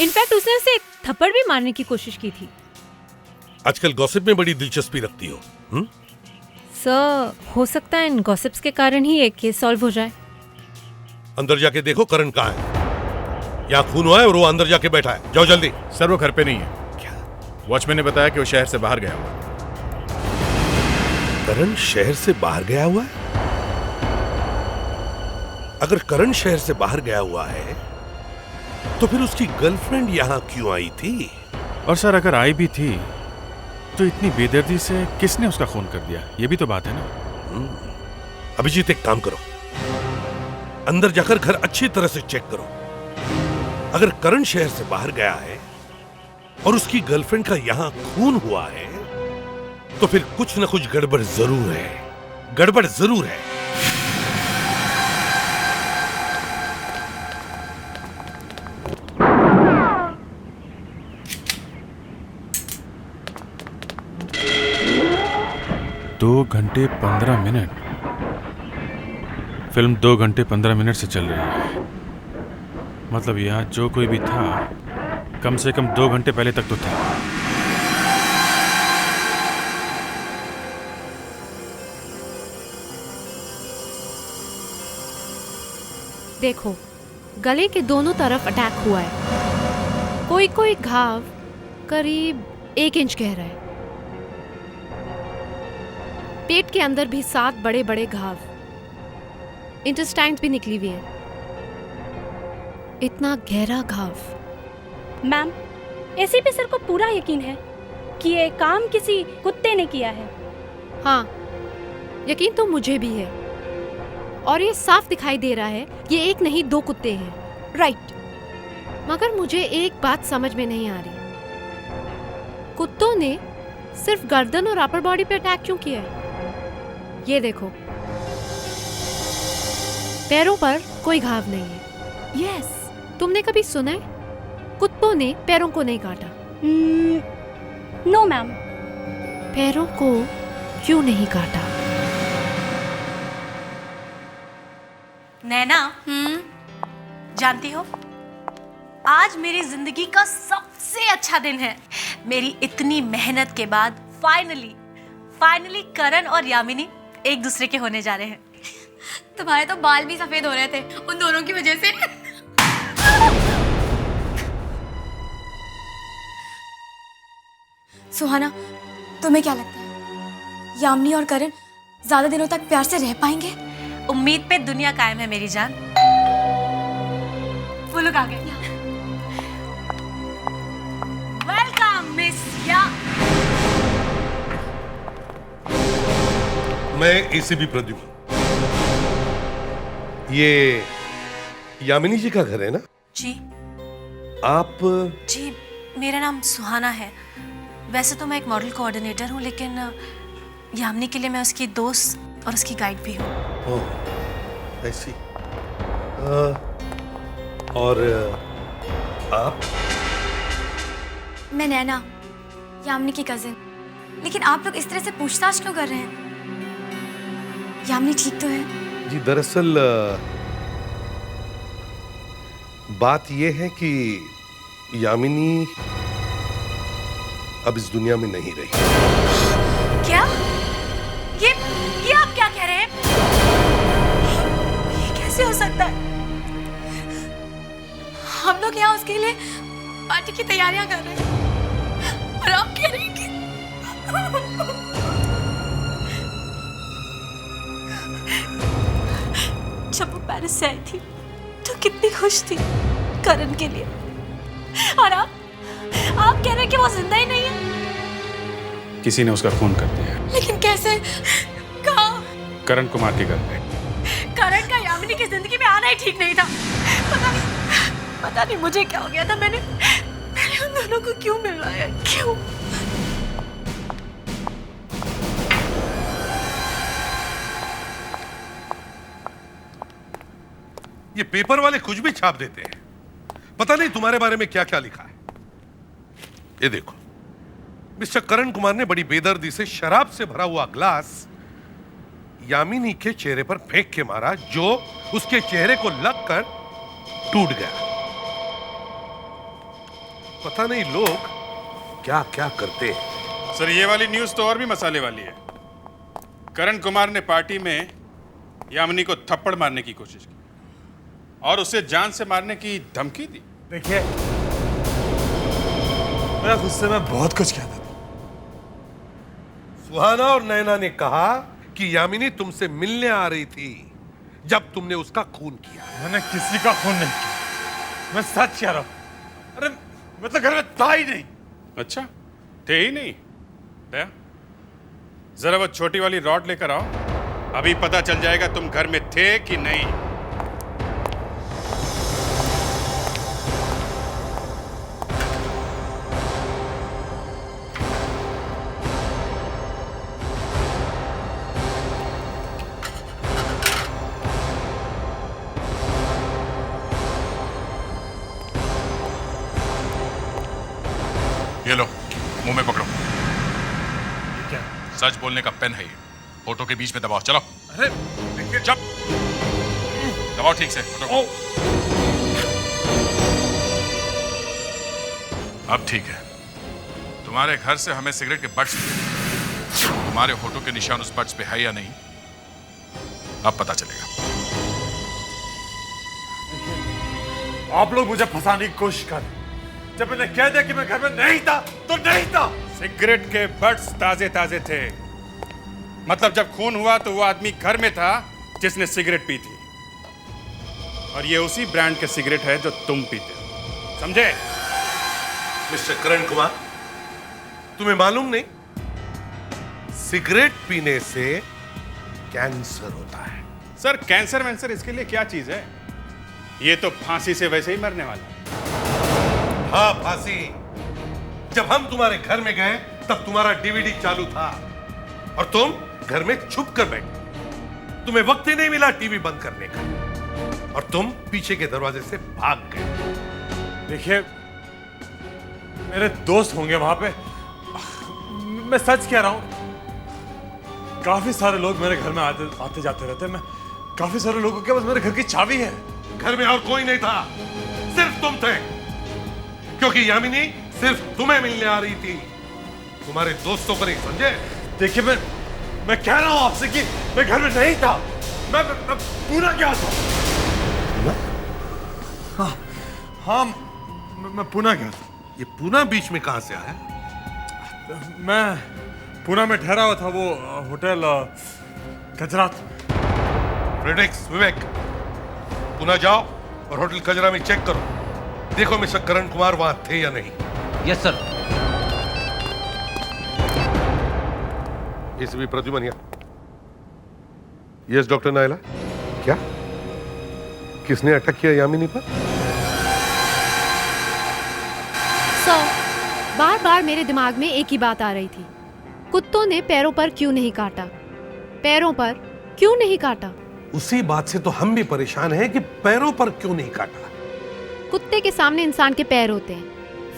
इनफैक्ट उसने उसे एक थप्पड़ भी मारने की कोशिश की थी। आजकल गॉसिप में बड़ी दिलचस्पी रखती हो। सर हो सकता है इन गॉसिप्स के कारण ही एक केस सॉल्व हो जाए। अंदर जाके देखो करण कहाँ है। यहाँ खून हुआ है और वो अंदर जाके बैठा है। जाओ जल्दी। सर वो घर पे नहीं है। क्या? वॉचमैन ने बताया कि वो शहर से बाहर गया हुआ। करण शहर से बाहर गया हुआ है? अगर करण शहर से बाहर गया हुआ है तो फिर उसकी गर्लफ्रेंड यहाँ क्यों आई थी? और सर अगर आई भी थी तो इतनी बेदर्दी से किसने उसका खून कर दिया, ये भी तो बात है ना। अभिजीत एक काम करो, अंदर जाकर घर अच्छी तरह से चेक करो। अगर करण शहर से बाहर गया है और उसकी गर्लफ्रेंड का यहां खून हुआ है तो फिर कुछ न कुछ गड़बड़ जरूर है, गड़बड़ जरूर है। दो घंटे 15 मिनट। फिल्म 2 घंटे 15 मिनट से चल रही है। मतलब यहाँ जो कोई भी था कम से कम 2 घंटे पहले तक तो था। देखो, गले के दोनों तरफ अटैक हुआ है। कोई कोई घाव करीब 1 इंच गहरा है। पेट के अंदर भी 7 बड़े बड़े घाव, इंटेस्टाइन्स भी निकली हुई है। इतना गहरा घाव। मैम, एसीपी सर को पूरा यकीन है कि ये काम किसी कुत्ते ने किया है। हाँ, यकीन तो मुझे भी है। और ये साफ दिखाई दे रहा है ये एक नहीं 2 कुत्ते हैं। राइट। मगर मुझे एक बात समझ में नहीं आ रही। कुत्तों ने सिर्फ गर्दन और अपर बॉडी पे अटैक क्यों किया है? ये देखो, पैरों पर कोई घाव नहीं है। यस। तुमने कभी सुना है कुत्तों ने पैरों को नहीं काटा? No ma'am. पैरों को क्यों नहीं काटा? नैना, जानती हो, आज मेरी जिंदगी का सबसे अच्छा दिन है। मेरी इतनी मेहनत के बाद फाइनली करण और यामिनी एक दूसरे के होने जा रहे हैं। तुम्हारे तो बाल भी सफेद हो रहे थे उन दोनों की वजह से। सुहाना, तुम्हें क्या लगता है यामिनी और करण ज्यादा दिनों तक प्यार से रह पाएंगे? उम्मीद पे दुनिया कायम है मेरी जान। वो लोग आ गए। वेलकम मिस या। मैं एसीपी प्रद्युम्न। ये यामिनी जी का घर है ना? जी। आप? जी, मेरा नाम सुहाना है। वैसे तो मैं एक मॉडल कोऑर्डिनेटर हूँ, लेकिन यामिनी के लिए मैं उसकी दोस्त और उसकी गाइड भी हूँ। ओह, ऐसी। और आप? मैं नैना, यामिनी की कजिन। लेकिन आप लोग इस तरह से पूछताछ क्यों कर रहे हैं? यामिनी ठीक तो है? जी, दरअसल बात यह है कि यामिनी अब इस दुनिया में नहीं रही। क्या? ये आप क्या कह रहे हैं? ये कैसे हो सकता है? हम लोग यहाँ उसके लिए पार्टी की तैयारियां कर रहे हैं और आप कह रहे हैं कि जब वो पेरिस से आई थी तो कितनी खुश थी करण के लिए, और आप कह रहे हैं कि वो जिंदा ही नहीं है? किसी ने उसका खून कर दिया। लेकिन कैसे? कहाँ? करण कुमार के घर पे। करण का यामिनी की जिंदगी में आना ही ठीक नहीं था। पता नहीं मुझे क्या हो गया था। मैंने उन दोनों को क्यों मिलवाया? क्यों? ये पेपर वाले कुछ भी छाप देते हैं। पता नहीं तुम्हारे बारे में क्या क्या लिखा है। ये देखो, मिस्टर करण कुमार ने बड़ी बेदर्दी से शराब से भरा हुआ ग्लास यामिनी के चेहरे पर फेंक के मारा, जो उसके चेहरे को लगकर टूट गया। पता नहीं लोग क्या क्या करते हैं। सर, ये वाली न्यूज़ तो और भी मसाले वाली है। करण कुमार ने पार्टी में यामिनी को थप्पड़ मारने की कोशिश की और उसे जान से मारने की धमकी दी। देखिए, मैं गुस्से में बहुत कुछ कहता था। सुहाना और नैना ने कहा कि यामिनी तुमसे मिलने आ रही थी जब तुमने उसका खून किया। मैंने किसी का खून नहीं किया, मैं सच कह रहा हूं। अरे मैं तो घर में था ही नहीं। अच्छा, थे ही नहीं? दया, जरा वो छोटी वाली रॉड लेकर आओ अभी पता चल जाएगा तुम घर में थे कि नहीं। ये लो, मुंह में पकड़ो। क्या? सच बोलने का पेन है ये। फोटो के बीच में दबाओ। चलो। अरे जब दबाओ ठीक से। फोटो। अब ठीक है। तुम्हारे घर से हमें सिगरेट के बट्स मिले। तुम्हारे फोटो के निशान उस बट्स पे है या नहीं, अब पता चलेगा। आप लोग मुझे फंसाने की कोशिश कर रहे। जब मैंने कह दिया कि मैं घर में नहीं था तो नहीं था। सिगरेट के बट्स ताजे ताजे थे। मतलब जब खून हुआ तो वो आदमी घर में था जिसने सिगरेट पी थी, और ये उसी ब्रांड के सिगरेट है जो तुम पीते हो। समझे? मिस्टर करण कुमार, तुम्हें मालूम नहीं, सिगरेट पीने से कैंसर होता है। सर कैंसर वैंसर इसके लिए क्या चीज है? ये तो फांसी से वैसे ही मरने वाला है। हाँ, फांसी। जब हम तुम्हारे घर में गए तब तुम्हारा डीवीडी चालू था और तुम घर में छुप कर बैठे। तुम्हें वक्त ही नहीं मिला टीवी बंद करने का और तुम पीछे के दरवाजे से भाग गए। देखिए, मेरे दोस्त होंगे वहां पे। मैं सच कह रहा हूं, काफी सारे लोग मेरे घर में आते जाते रहते। मैं काफी सारे लोगों के पास मेरे घर की चाबी है। घर में और कोई नहीं था, सिर्फ तुम थे, क्योंकि यामिनी सिर्फ तुम्हें मिलने आ रही थी, तुम्हारे दोस्तों को नहीं। समझे? देखिए, मैं कह रहा हूं आपसे कि मैं घर में नहीं था। मैं पूना गया था। हाँ, मैं पूना गया था। ये पूना बीच में कहां से आया? मैं पूना में ठहरा हुआ था, वो होटल गजरात। फ्रेडरिक्स, विवेक, पूना जाओ और होटल कजरा में चेक करो। देखो मिस्टर करण कुमार वहां थे या नहीं। Yes sir. ACP Pradyuman. Yes doctor Naila. क्या? किसने अटैक किया यामिनी पर? सर, बार बार मेरे दिमाग में एक ही बात आ रही थी, कुत्तों ने पैरों पर क्यों नहीं काटा? पैरों पर क्यों नहीं काटा? उसी बात से तो हम भी परेशान हैं कि पैरों पर क्यों नहीं काटा। कुत्ते के सामने इंसान के पैर होते हैं,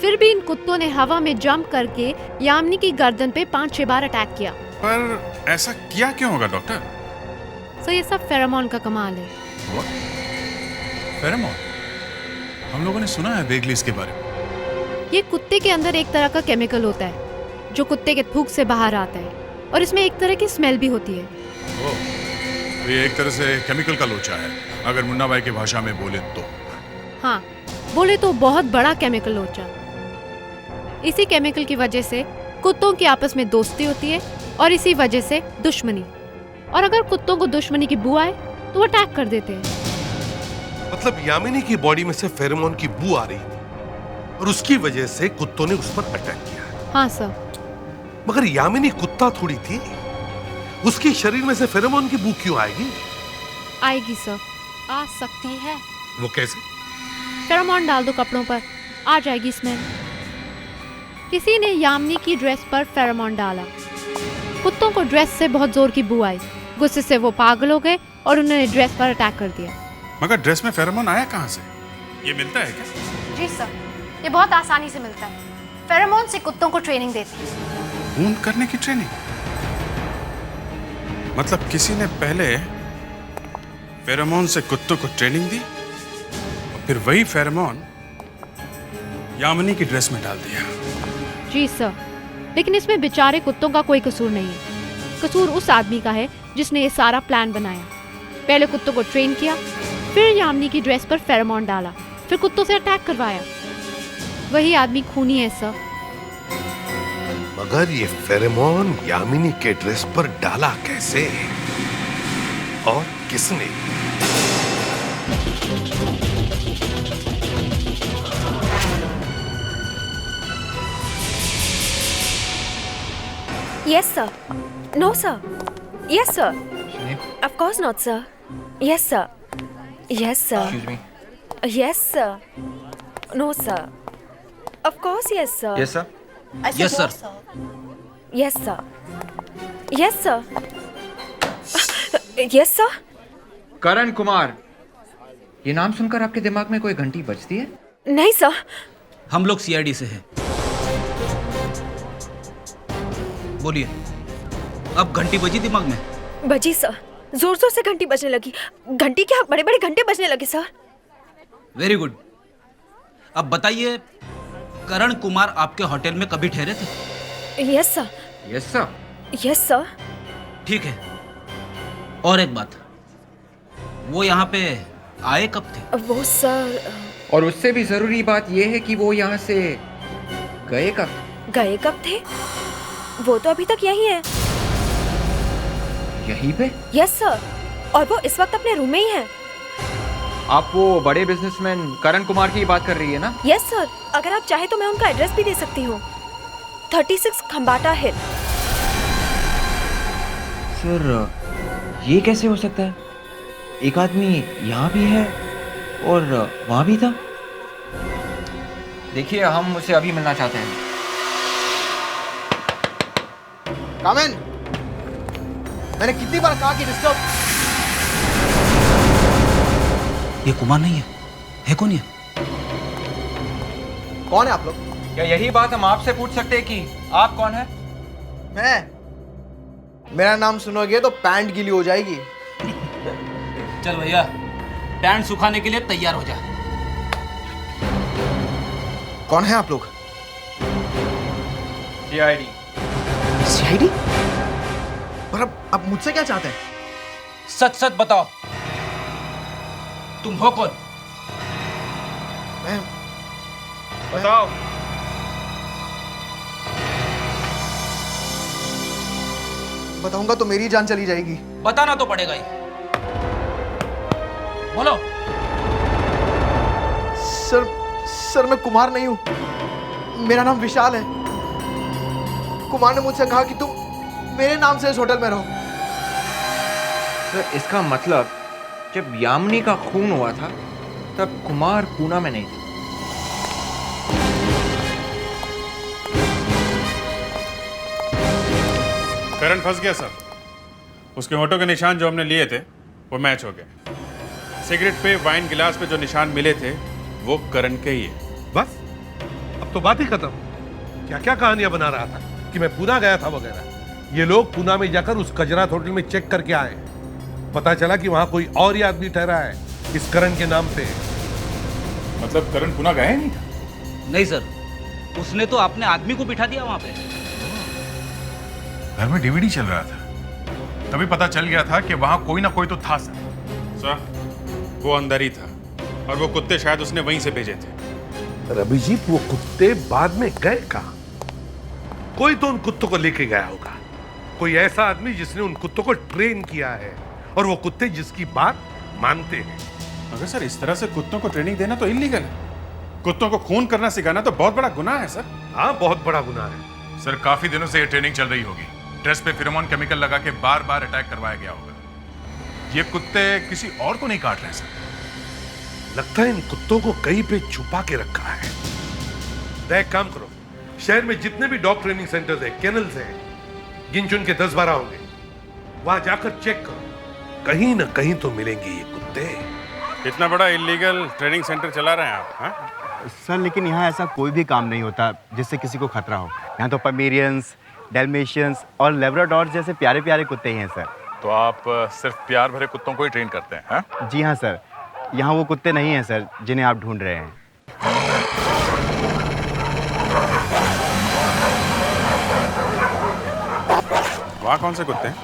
फिर भी इन कुत्तों ने हवा में जंप करके यामिनी की गर्दन पे 5-6 बार अटैक किया। पर ऐसा किया क्यों होगा डॉक्टर? सर, ये सब फेरोमोन का कमाल है। फेरोमोन? हम लोगों ने सुना है बेगलीज के बारे में। ये कुत्ते के अंदर एक तरह का केमिकल होता है जो कुत्ते के थूक से बाहर आता है, और इसमें एक तरह की स्मेल भी होती है। तो ये एक तरह से केमिकल का लोचा है, अगर मुन्ना भाई की भाषा में बोले तो। हाँ, बोले तो बहुत बड़ा केमिकल लोचा। इसी केमिकल की वजह से कुत्तों की आपस में दोस्ती होती है और इसी वजह से दुश्मनी। और अगर कुत्तों को दुश्मनी की बू आए तो वो अटैक कर देते हैं। मतलब यामिनी की बॉडी में से फेरोमोन की बू आ रही थी और उसकी वजह से कुत्तों ने उस पर अटैक किया। हाँ सर। मगर यामिनी कुत्ता थोड़ी थी, उसकी शरीर में से फेरोमोन की बू क्यों आएगी? आएगी सर, आ सकती है। वो कैसे? फेरोमोन डाल दो कपड़ों पर, आ जाएगी स्मेल। किसी ने यामिनी की ड्रेस पर फेरोमोन डाला, कुत्तों को ड्रेस से बहुत जोर की बू आई, गुस्से से वो पागल हो गए और उन्होंने ड्रेस पर अटैक कर दिया। मगर ड्रेस में फेरोमोन आया कहाँ से? ये मिलता है क्या? जी सर, ये बहुत आसानी से मिलता है। फेरोमोन से कुत्तों को ट्रेनिंग देते हैं। खून करने की ट्रेनिंग? मतलब किसी ने पहले फेरोमोन से कुत्तों को ट्रेनिंग दी और फिर वही फेरोमोन यामिनी की ड्रेस में डाल दिया। जी सर, लेकिन इसमें बेचारे कुत्तों का कोई कसूर नहीं है। कसूर उस आदमी का है जिसने ये सारा प्लान बनाया। पहले कुत्तों को ट्रेन किया, फिर यामिनी की ड्रेस पर फेरोमोन डाला, फिर कुत्तों से अटैक करवाया। वही आदमी खूनी है सर। मगर ये फेरोमोन यामिनी के ड्रेस पर डाला कैसे और किसने? Yes sir. No sir. Yes sir. Of course not, sir. Yes, sir. Yes, sir. Excuse me. Yes, sir. No, sir. Of course, yes, sir. Yes, sir. Yes, sir. Yes, sir. Yes, sir. Yes, sir. Karan Kumar, ये नाम सुनकर आपके दिमाग में कोई घंटी बजती है? नहीं सर। हम लोग सीआईडी से हैं। बोलिए, अब घंटी बजी दिमाग में? बजी सर, जोर जोर से घंटी बजने लगी। घंटी क्या, बड़े बड़े घंटे बजने लगे सर। Very good. अब बताइए, करण कुमार आपके होटल में कभी ठहरे थे? Yes sir. Yes sir. Yes sir. ठीक है, और एक बात, वो यहाँ पे आए कब थे? वो सर, और उससे भी जरूरी बात ये है कि वो यहाँ से गए कब? गए कब थे? वो तो अभी तक यही है। यहीं पे? यस सर, और वो इस वक्त अपने रूम में ही है। आप वो बड़े बिजनेसमैन करण कुमार की बात कर रही है ना? यस सर, अगर आप चाहे तो मैं उनका एड्रेस भी दे सकती हूँ। 36 खंबाटा हिल। सर, ये कैसे हो सकता है? एक आदमी यहाँ भी है और वहाँ भी था। देखिए, हम उसे अभी मिलना चाहते हैं। कामेन, मैंने कितनी बार कहा कि डिस्टर्ब। ये कुमार नहीं है कौन ये? कौन है आप लोग? क्या यही बात हम आपसे पूछ सकते हैं कि आप कौन है? मेरा नाम सुनोगे तो पैंट गीली हो जाएगी। चल भैया, पैंट सुखाने के लिए तैयार हो जा। कौन है आप लोग? सीआईडी। सीआईडी? पर अब मुझसे क्या चाहते हैं? सच सच बताओ, तुम हो कौन? मैं बताओ। बताऊंगा तो मेरी जान चली जाएगी। बताना तो पड़ेगा ही। बोलो। सर मैं कुमार नहीं हूं, मेरा नाम विशाल है। कुमार ने मुझसे कहा कि तुम मेरे नाम से इस होटल में रहो। सर, इसका मतलब जब यामिनी का खून हुआ था तब कुमार पूना में नहीं था। करण फंस गया सर। उसके होठों के निशान जो हमने लिए थे वो मैच हो गए। सिगरेट पे, वाइन गिलास पे जो निशान मिले थे वो करण के ही है। बस, अब तो बात ही खत्म। क्या क्या कहानियां बना रहा था कि मैं पूना गया था वगैरह। ये लोग पूना में जाकर उस कजरात होटल में चेक करके आए। पता चला कि वहां कोई और ही आदमी ठहरा है इस करण के नाम पे। मतलब करण पूना गया नहीं था? नहीं सर, उसने तो अपने आदमी को बिठा दिया वहां पे। घर में डीवीडी चल रहा था, तभी पता चल गया था कि वहां कोई ना कोई तो था सर, वो अंदर ही था और वो कुत्ते शायद उसने वहीं से भेजे थे। अभिजीत, वो कुत्ते बाद में गए कहां? कोई तो उन कुत्तों को लेके गया होगा। कोई ऐसा आदमी जिसने उन कुत्तों को ट्रेन किया है और वो कुत्ते जिसकी बात मानते हैं। मगर सर, इस तरह से कुत्तों को ट्रेनिंग देना तो इलीगल है। कुत्तों को खून करना सिखाना तो बहुत बड़ा गुनाह है सर। हाँ, बहुत बड़ा गुनाह है। सर, काफी दिनों से ये ट्रेनिंग चल रही होगी। ड्रेस पे फेरोमोन केमिकल लगा के बार बार अटैक करवाया गया होगा। ये कुत्ते किसी और को नहीं काट रहे सर। लगता है इन कुत्तों को कहीं पे छुपा के रखा है। एक काम करो, शहर में जितने भी डॉग ट्रेनिंग सेंटर्स हैं, केनल्स हैं, गिन चुन के 10-12 होंगे, वहां जाकर चेक करो। कहीं ना कहीं तो मिलेंगे ये कुत्ते। इतना बड़ा इलीगल ट्रेनिंग सेंटर चला रहे हैं आप? हाँ सर, लेकिन यहाँ ऐसा कोई भी काम नहीं होता जिससे किसी को खतरा हो। यहाँ तो पमेरियंस, डेल्मेशियंस और लेब्राडोर जैसे प्यारे प्यारे कुत्ते ही हैं सर। तो आप सिर्फ प्यार भरे कुत्तों को ही ट्रेन करते हैं? हाँ? जी हाँ सर, यहाँ वो कुत्ते नहीं हैं सर जिन्हें आप ढूंढ रहे हैं। वहाँ कौन से कुत्ते हैं?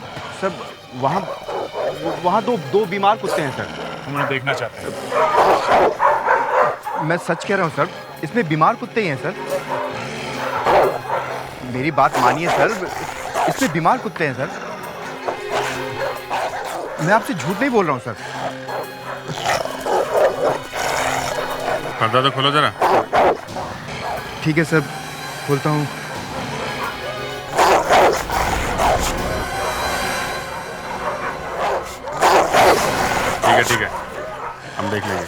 सर, वहाँ दो बीमार कुत्ते हैं सर। हम उन्हें देखना चाहते हैं। मैं सच कह रहा हूँ सर, इसमें बीमार कुत्ते ही हैं सर। मेरी बात मानिए सर, इसमें बीमार कुत्ते हैं सर। मैं आपसे झूठ नहीं बोल रहा हूँ सर। पर्दा तो खोलो जरा। ठीक है सर, खोलता हूँ। ठीक है, हम देख लेंगे।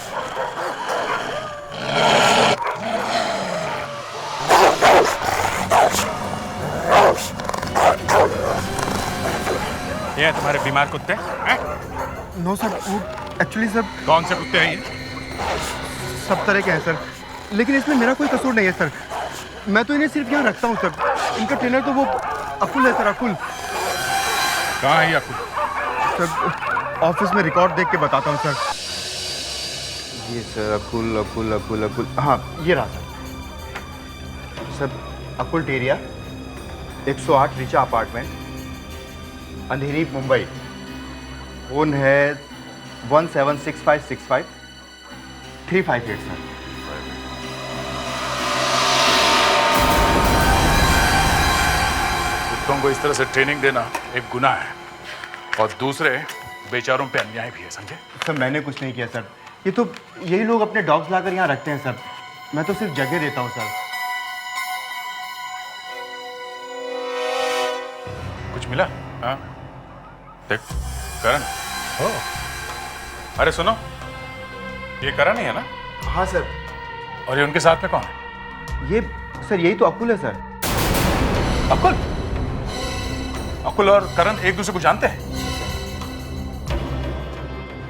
ये तुम्हारे बीमार कुत्ते हैं? नो सर, वो एक्चुअली सर। कौन से कुत्ते हैं ये? सब तरह के हैं सर, लेकिन इसमें मेरा कोई कसूर नहीं है सर। मैं तो इन्हें सिर्फ यहाँ रखता हूँ सर। इनका ट्रेनर तो वो अकुल है सर, अकुल। कहाँ है ये अकुल? सर ऑफिस में रिकॉर्ड देख के बताता हूँ सर। ये सर अकुल अकुल अकुल अकुल, हाँ ये रहा सर। सर अकुल टेरिया, 108 रीचा अपार्टमेंट, अंधेरी, मुंबई। फोन है 176565 358 सर। कुत्तों को इस तरह से ट्रेनिंग देना एक गुनाह है और दूसरे बेचारों पे अन्याय भी है, समझे? सर मैंने कुछ नहीं किया सर, ये तो यही लोग अपने डॉग्स लाकर यहाँ रखते हैं सर। मैं तो सिर्फ जगह देता हूँ सर। कुछ मिला? हाँ देख, करण। अरे सुनो, ये करण ही है ना? हाँ सर। और ये उनके साथ में कौन है? ये सर यही तो अकुल है सर। अकुल? अकुल और करण एक दूसरे को जानते हैं?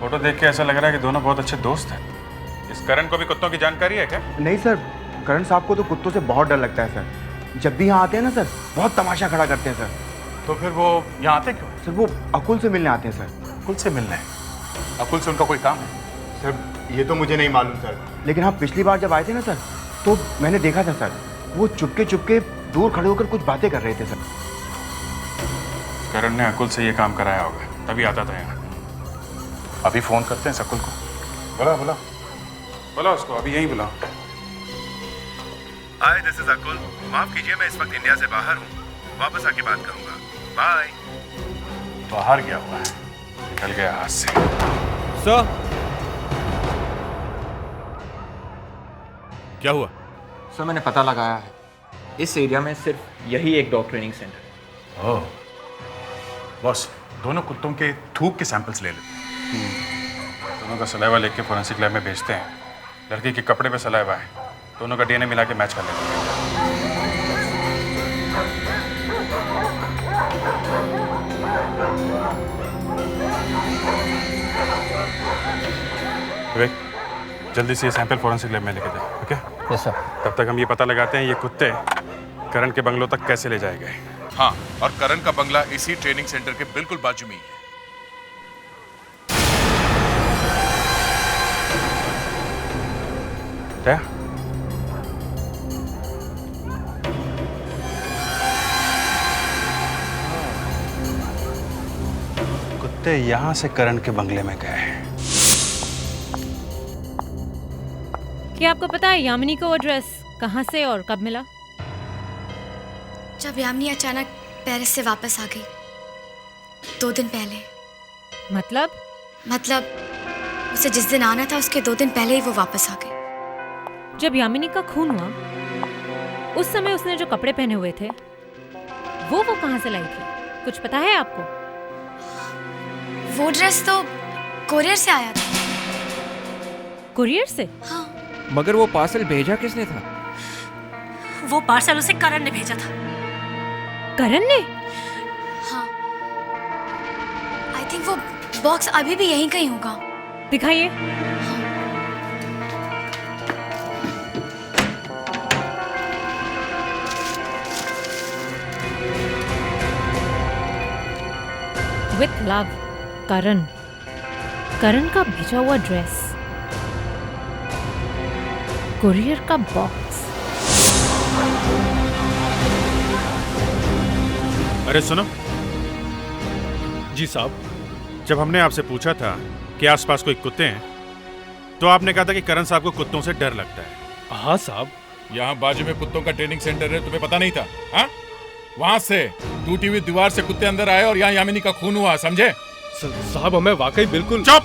फोटो देख के ऐसा लग रहा है कि दोनों बहुत अच्छे दोस्त हैं। इस करण को भी कुत्तों की जानकारी है क्या? नहीं सर, करण साहब को तो कुत्तों से बहुत डर लगता है सर। जब भी यहाँ आते हैं ना सर, बहुत तमाशा खड़ा करते हैं सर। तो फिर वो यहाँ आते क्यों? सर वो अकुल से मिलने आते हैं सर। अकुल से मिलने? अकुल से उनका कोई काम है? सर ये तो मुझे नहीं मालूम सर, लेकिन हाँ पिछली बार जब आए थे ना सर, तो मैंने देखा था सर, वो चुपके चुपके दूर खड़े होकर कुछ बातें कर रहे थे सर। करण ने अकुल से ये काम कराया होगा, तभी आता था यहाँ। अभी फोन करते हैं अकुल को। बुला उसको, अभी यहीं बुलाओ। हाय, दिस इज अकुल। माफ कीजिए, मैं इस वक्त इंडिया से बाहर हूँ, वापस आके बात करूंगा। बाय। बाहर गया हुआ है, निकल गया हाथ से। सर क्या हुआ? सर मैंने पता लगाया है, इस एरिया में सिर्फ यही एक डॉग ट्रेनिंग सेंटर है। ओह बॉस, दोनों कुत्तों के थूक के सैंपल्स ले लेते हैं। दोनों का सलाइवा लेके फोरेंसिक लैब में भेजते हैं। लड़की के कपड़े पे सलाइवा है, दोनों का डीएनए मिला के मैच कर लेते हैं। विवेक, जल्दी से ये सैंपल फोरेंसिक लैब में लेके जाए, ओके? Yes sir. तब तक हम ये पता लगाते हैं ये कुत्ते करण के बंगलों तक कैसे ले जाए गए। हाँ, और करण का बंगला इसी ट्रेनिंग सेंटर के बिल्कुल बाजू में ही है। क्या? कुत्ते यहां से करण के बंगले में गए हैं। क्या आपको पता है यामिनी को वो ड्रेस कहाँ से और कब मिला? जब यामिनी अचानक पेरिस से वापस आ गई 2 दिन पहले। मतलब उसे जिस दिन आना था उसके 2 दिन पहले ही वो वापस आ गई। जब यामिनी का खून हुआ उस समय उसने जो कपड़े पहने हुए थे वो कहाँ से लाई थी? कुछ पता है आपको? वो ड्रेस तो कोरियर से आया था। कुरियर से? हाँ। मगर वो पार्सल भेजा किसने था? वो पार्सल उसे करण ने भेजा था। करण ने? हाँ। आई थिंक वो बॉक्स अभी भी यहीं कहीं होगा। दिखाइए। विथ लव, करण। करण का भेजा हुआ ड्रेस, कुरियर का बॉक्स। अरे सुनो जी साहब, जब हमने आपसे पूछा था कि आसपास कोई कुत्ते हैं तो आपने कहा था कि करण साहब को कुत्तों से डर लगता है। हाँ साहब। यहाँ बाजू में कुत्तों का ट्रेनिंग सेंटर है, तुम्हें पता नहीं था? हाँ, वहां से टूटी हुई दीवार से कुत्ते अंदर आए और यहाँ यामिनी का खून हुआ, समझे? साहब हमें वाकई बिल्कुल। चुप!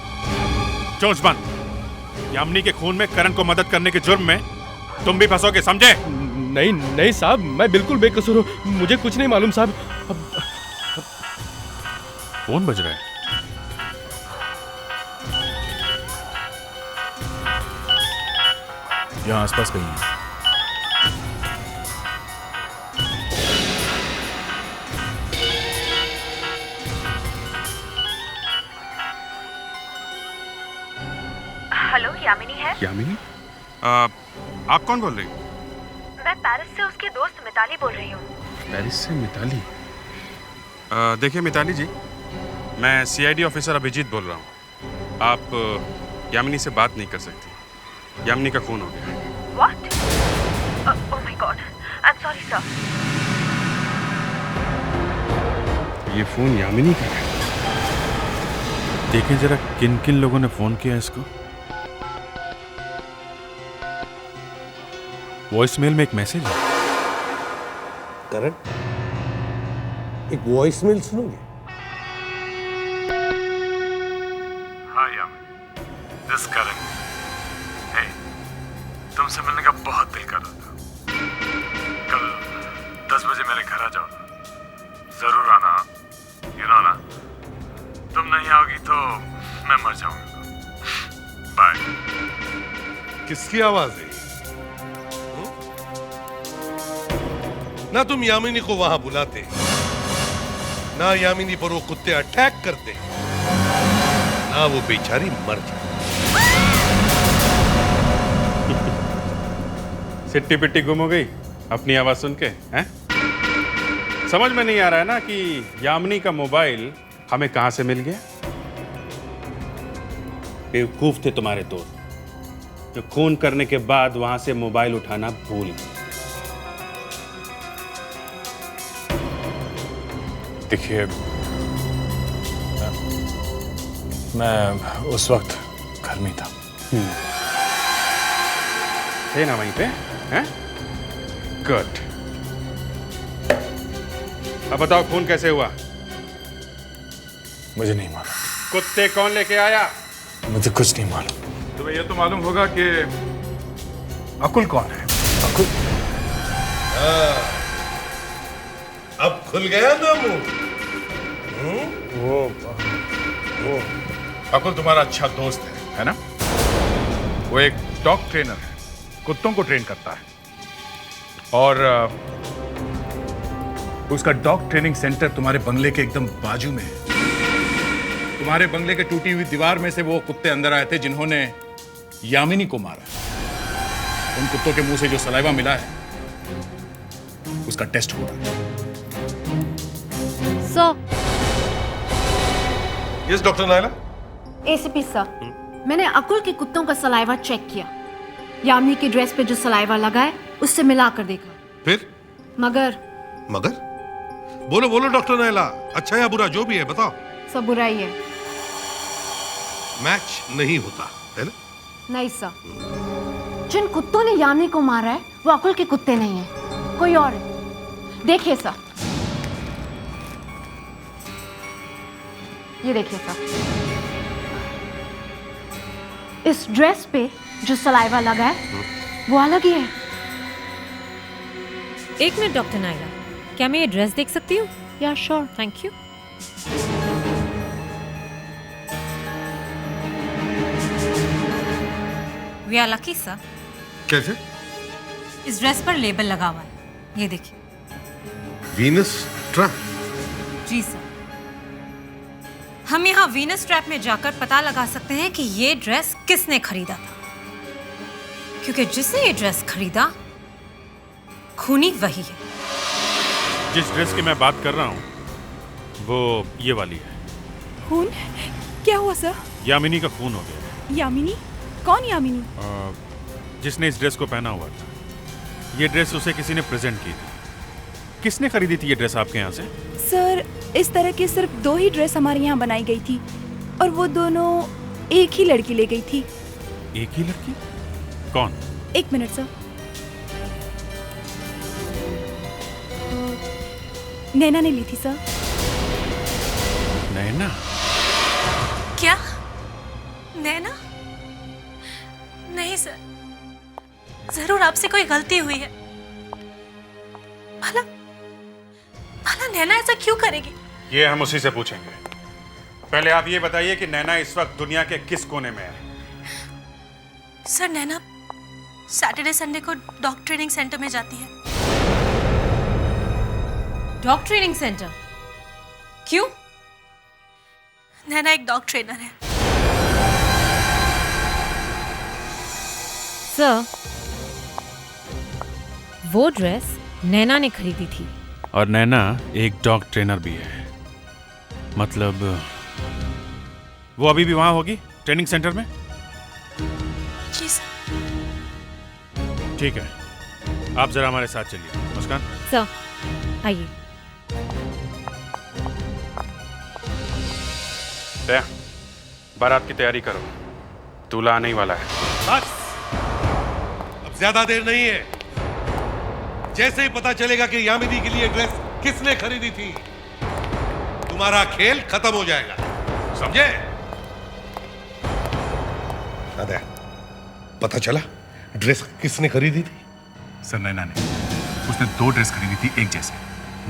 चोंच बंद। यामिनी के खून में करण को मदद करने के जुर्म में तुम भी फंसोगे, समझे? नहीं साहब, मैं बिल्कुल बेकसूर हूँ, मुझे कुछ नहीं मालूम साहब। फोन बज रहा है। यहाँ आसपास कहीं है। हेलो, यामिनी है? यामिनी? आप कौन बोल रही हो? मैं पेरिस से उसकी दोस्त मिताली बोल रही हूँ। पेरिस से मिताली? देखिए मिताली जी, मैं सीआईडी ऑफिसर अभिजीत बोल रहा हूँ। आप यामिनी से बात नहीं कर सकती। यामिनी का खून हो गया। What? Oh my God. I'm sorry, sir. ये फोन यामिनी का है। देखें जरा किन किन लोगों ने फोन किया इसको। वॉइसमेल में एक मैसेज है। करण, एक वॉइसमेल सुनोगे? हाँ यामिनी, दिस करण। हे, तुमसे मिलने का बहुत दिल कर रहा था। कल 10 बजे मेरे घर आ जाओ, जरूर आना। यू नो ना, तुम नहीं आओगी तो मैं मर जाऊंगा। बाय। किसकी आवाज है? ना तुम यामिनी को वहां बुलाते, ना यामिनी पर वो कुत्ते अटैक करते, ना वो बेचारी मर जाती। सिट्टी पिट्टी गुम हो गई अपनी आवाज सुन के, हैं? समझ में नहीं आ रहा है ना कि यामिनी का मोबाइल हमें कहां से मिल गया। बेवकूफ थे तुम्हारे दोस्त जो खून करने के बाद वहां से मोबाइल उठाना भूल गए। देखिए, मैं उस वक्त घर में था। थे ना वहीं पे, हैं? गुड। अब बताओ खून कैसे हुआ? मुझे नहीं मालूम। कुत्ते कौन लेके आया? मुझे कुछ नहीं मालूम। तुम्हें यह तो मालूम होगा कि अकुल कौन है? अकुल? अब खुल गया ना मुंह। वो अकुल तुम्हारा अच्छा दोस्त है ना? वो एक डॉग ट्रेनर है, कुत्तों को ट्रेन करता है। और उसका डॉग ट्रेनिंग सेंटर तुम्हारे बंगले के एकदम बाजू में है। तुम्हारे बंगले के टूटी हुई दीवार में से वो कुत्ते अंदर आए थे जिन्होंने यामिनी को मारा। उन कुत्तों के मुंह से जो सलाइवा मिला है उसका टेस्ट हो रहा है। Sir. Yes doctor Naila. ACP sir, मैंने अकुल के कुत्तों का सलाइवा चेक किया। यामिनी की ड्रेस पे जो सलाइवा लगा है उससे मिलाकर देखा। फिर? मगर बोलो बोलो डॉक्टर नायला, अच्छा या बुरा जो भी है बताओ। सब बुराई है। मैच नहीं होता है ना? नहीं सर, जिन कुत्तों ने यामिनी को मारा है वो अकुल के कुत्ते नहीं है, कोई और है। देखिए सर, ये देखिए सर, इस ड्रेस पे जो सलाइवा लगा है वो अलग ही है। एक मिनट डॉक्टर नायला, क्या मैं ये ड्रेस देख सकती हूँ? Yeah sure, thank you. We are lucky sir. कैसे? इस ड्रेस पर लेबल लगा हुआ है, ये देखिए। Venus trap? जी सर, हम यहाँ वीनस ट्रैप में जाकर पता लगा सकते हैं कि ये ड्रेस किसने खरीदा था, क्योंकि जिसने ये ड्रेस खरीदा खूनी वही है। जिस ड्रेस की मैं बात कर रहा हूँ वो ये वाली है। खून? क्या हुआ सर? यामिनी का खून हो गया। यामिनी? कौन यामिनी? जिसने इस ड्रेस को पहना हुआ था। ये ड्रेस उसे किसी ने प्रेजेंट की थी। किसने खरीदी थी ये ड्रेस आपके यहाँ से? सर, इस तरह की सिर्फ 2 ही ड्रेस हमारे यहाँ बनाई गई थी और वो दोनों एक ही लड़की ले गई थी। एक ही लड़की? कौन? 1 मिनट सर। नैना ने ली थी सर। नैना? क्या? नैना? नहीं सर, जरूर आपसे कोई गलती हुई है। भला नैना ऐसा क्यों करेगी? ये हम उसी से पूछेंगे। पहले आप ये बताइए कि नैना इस वक्त दुनिया के किस कोने में है? सर, नैना सैटरडे संडे को डॉग ट्रेनिंग सेंटर में जाती है। Dog training centre? क्यों? नैना एक डॉग ट्रेनर है। सर, वो ड्रेस नैना ने खरीदी थी। और नैना एक डॉग ट्रेनर भी है। मतलब वो अभी भी वहां होगी ट्रेनिंग सेंटर में? जी सर। ठीक है, आप जरा हमारे साथ चलिए। मुस्कान। सर, आइए। दया, बारात की तैयारी करो, दूल्हा आने ही वाला है। बस, अब ज्यादा देर नहीं है। जैसे ही पता चलेगा कि यामिनी के लिए ड्रेस किसने खरीदी थी, तुम्हारा खेल खत्म हो जाएगा, समझे? दादा, पता चला ड्रेस किसने खरीदी थी? सर, नैना ने। उसने 2 ड्रेस खरीदी थी एक जैसे।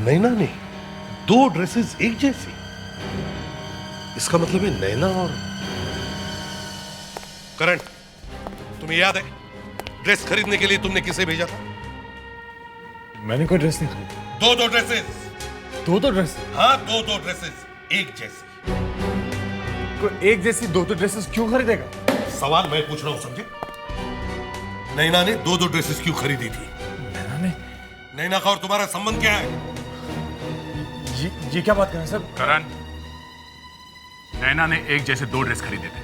नैना ने 2 ड्रेसेस एक जैसी? इसका मतलब है नैना और करण, तुम्हें याद है ड्रेस खरीदने के लिए तुमने किसे भेजा था? मैंने कोई ड्रेस नहीं खरीदी। 2 ड्रेसेस। 2 ड्रेस? हाँ, 2 ड्रेसेस एक जैसी। कोई एक जैसी 2 ड्रेसेस क्यों खरीदेगा? सवाल मैं पूछ रहा हूं, समझे? नैना ने 2 ड्रेसेस क्यों खरीदी थी? नैना का और तुम्हारा संबंध क्या है? ये क्या बात कर रहे हैं सर? करण, नैना ने एक जैसे 2 ड्रेस खरीदे थे।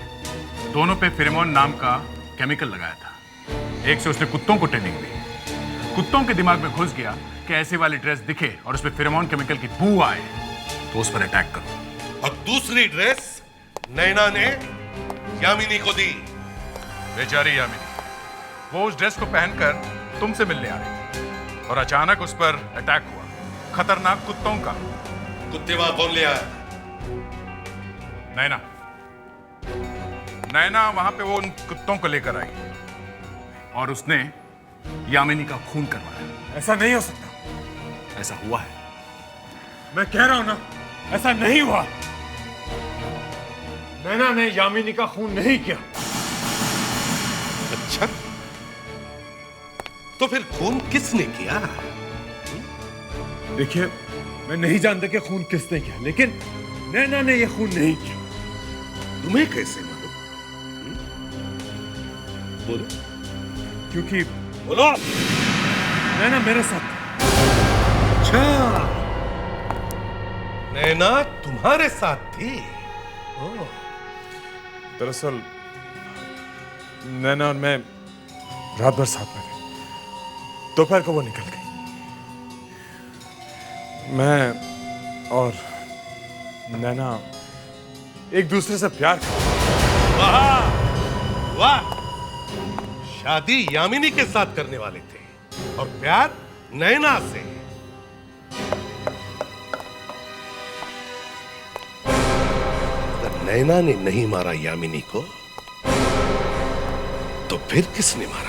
दोनों पे फेरोमोन नाम का केमिकल लगाया था। एक से उसने कुत्तों को ट्रेनिंग दी। कुत्तों के दिमाग में घुस गया कि ऐसे वाली ड्रेस दिखे और उसमें फेरोमोन केमिकल की बू आए तो उस पर अटैक करो। और दूसरी ड्रेस नैना ने यामिनी को दी। बेचारी यामिनी, वो उस ड्रेस को पहनकर तुमसे मिलने आ रही थी और अचानक उस पर अटैक हुआ, खतरनाक कुत्तों का। कुत्ते वहां कौन ले आया? नैना। नैना वहां पे वो उन कुत्तों को लेकर आई और उसने यामिनी का खून करवाया। ऐसा नहीं हो सकता। ऐसा हुआ है। मैं कह रहा हूं ना, ऐसा नहीं हुआ। नैना ने यामिनी का खून नहीं किया। अच्छा, तो फिर खून किसने किया? देखिए, मैं नहीं जानता कि खून किसने किया, लेकिन नैना ने यह खून नहीं किया। तुम्हें कैसे मालूम? बोलो। क्योंकि बोलो। नैना मेरे साथ। अच्छा, नैना तुम्हारे साथ थी? दरअसल नैना और मैं रात भर साथ में थे। दोपहर को वो निकल गई। मैं और नैना एक दूसरे से प्यार करते। वाह वाह, शादी यामिनी के साथ करने वाले थे और प्यार नैना से। अगर नैना ने नहीं मारा यामिनी को, तो फिर किसने मारा?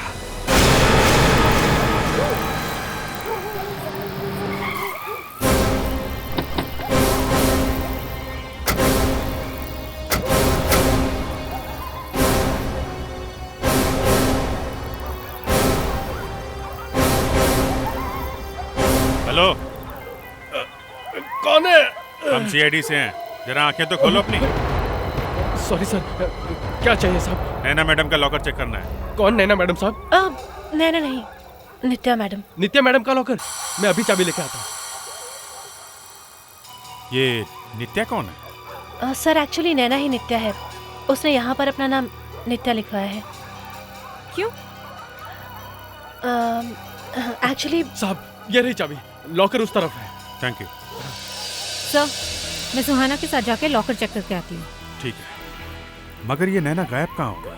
हेलो, कौन है? हम सीआईडी से हैं। जरा आंखें तो खोलो अपनी। सॉरी सर, क्या चाहिए साहब? नैना मैडम का लॉकर चेक करना है। कौन नैना मैडम साहब? नैना नहीं, नित्या मैडम। नित्या मैडम का लॉकर? मैं अभी चाबी लेके आता हूँ। ये नित्या कौन है? सर, एक्चुअली नैना ही नित्या है। उसने यहाँ पर अपना नाम नित्या लिखवाया है। क्यों? एक्चुअली साहब, ये रही चाबी। लॉकर उस तरफ है। Thank you sir. मैं सुहाना के साथ जाके लॉकर चेक करके आती हूँ। ठीक है, मगर ये नैना गायब कहाँ हो गई?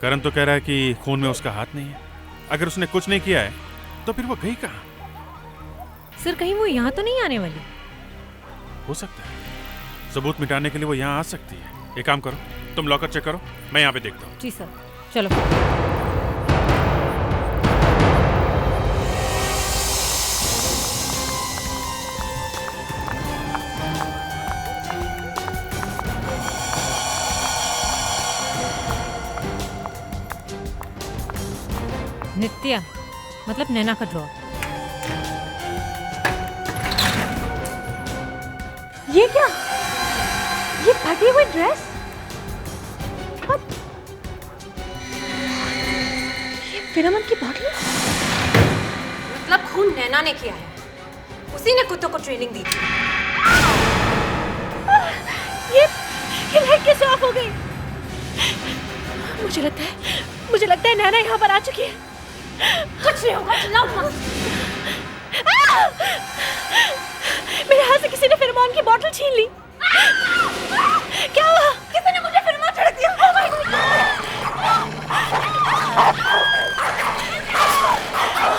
करण तो कह रहा है कि खून में उसका हाथ नहीं है। अगर उसने कुछ नहीं किया है तो फिर वो गई कहाँ? सर, कहीं वो यहाँ तो नहीं आने वाली? हो सकता है, सबूत मिटाने के लिए वो यहाँ आ सकती है। एक काम करो, तुम लॉकर चेक करो, मैं यहाँ पे देखता हूँ। जी सर, चलो। नित्या मतलब नैना का ड्रॉर। ये क्या? ये फटी हुई ड्रेस? और ये फिरमन की बॉटल? मतलब खून नैना ने किया है, उसी ने कुत्तों को ट्रेनिंग दी थी। ये लाइट कैसे ऑफ हो गई? मुझे लगता है नैना यहाँ पर आ चुकी है। कुछ नहीं होगा, चिल्लाओ मत। मेरे हाथ से किसी ने फिरमोन की बोतल छीन ली। क्या हुआ? किसी ने मुझे फिरमोन छिड़क दिया। Oh my God!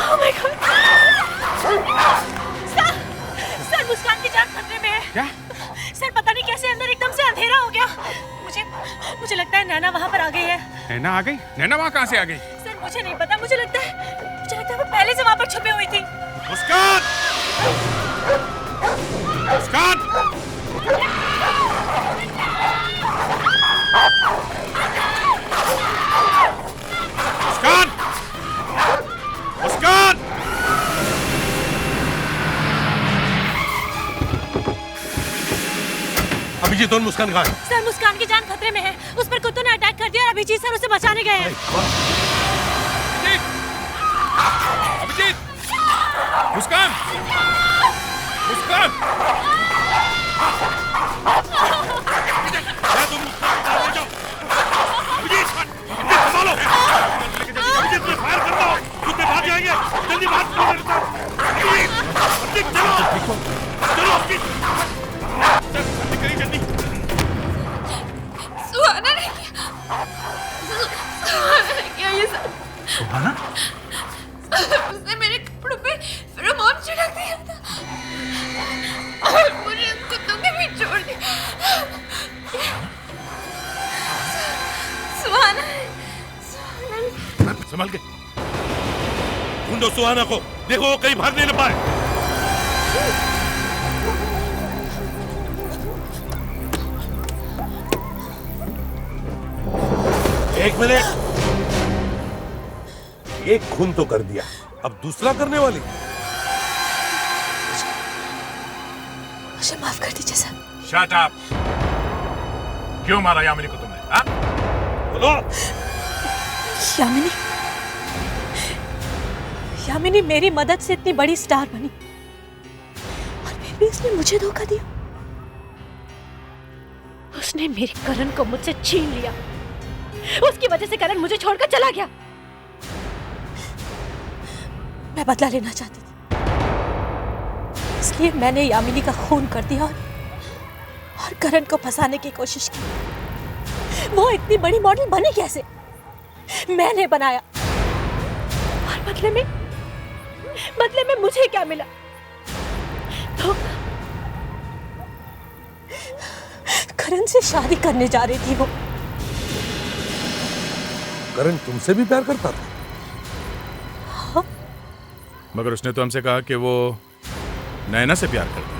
Oh my God! Sir Muskan की जान खतरे में है। क्या? सर पता नहीं कैसे अंदर एकदम से अंधेरा हो गया। मुझे लगता है नैना वहाँ पर आ गई है। नैना आ गई? नैना वहाँ कहाँ से आ गई? सर मुझे नहीं पता, मुझे लगता है वो पहले से वहाँ पर छुपी हुई थी। मुस्कान! मुस्कान! मुस्कान! मुस्कान! अभिजीत और मुस्कान कहाँ है? सर मुस्कान की जान खतरे में है, उस पर कुत्तों ने अटैक कर दिया और अभिजीत सर उसे बचाने गए हैं। अभिजीत! मुस्कान! मुस्कान! अभिजीत संभालो! अभिजीत ने फायर करना हो, कुत्ते भाग जाएंगे, जल्दी भाग! अभिजीत चलो! चलो अभिजीत! जल्दी करिए जल्दी! सुहाना ने किया ये सब। सुहाना? उसने मेरे कपड़ों पे फेरोमोन छिड़क दिया था और मुझे उन कुत्तों के बीच छोड़ दिया। सुहाना ने संभाल के ढूंढो सुहाना को, देखो वो कहीं भागने न पाए। एक मिनट, एक खून तो कर दिया, अब दूसरा करने वाली? मुझे माफ कर दीजिए सर। Shut up! क्यों मारा यामिनी को तुमने? हाँ? बोलो। यामिनी मेरी मदद से इतनी बड़ी स्टार बनी और फिर भी उसने मुझे धोखा दिया। उसने मेरे करण को मुझसे छीन लिया, उसकी वजह से करण मुझे छोड़कर चला गया। मैं बदला लेना चाहती थी, इसलिए मैंने यामिनी का खून कर दिया और करण को फंसाने की कोशिश की। वो इतनी बड़ी मॉडल बनी कैसे? मैंने बनाया और बदले में मुझे क्या मिला? धोखा। करण से शादी करने जा रही थी वो। करण तुमसे भी प्यार करता था? हाँ? मगर उसने तो हमसे कहा कि वो नैना से प्यार करता है।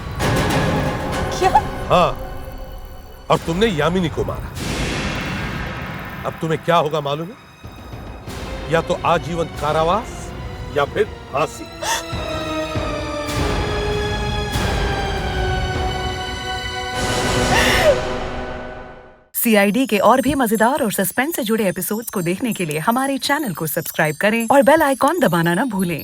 क्या? हाँ, और तुमने यामिनी को मारा। अब तुम्हें क्या होगा मालूम है? या तो आजीवन कारावास या फिर फांसी। CID के और भी मजेदार और सस्पेंस से जुड़े एपिसोड्स को देखने के लिए हमारे चैनल को सब्सक्राइब करें और बेल आइकॉन दबाना ना भूलें।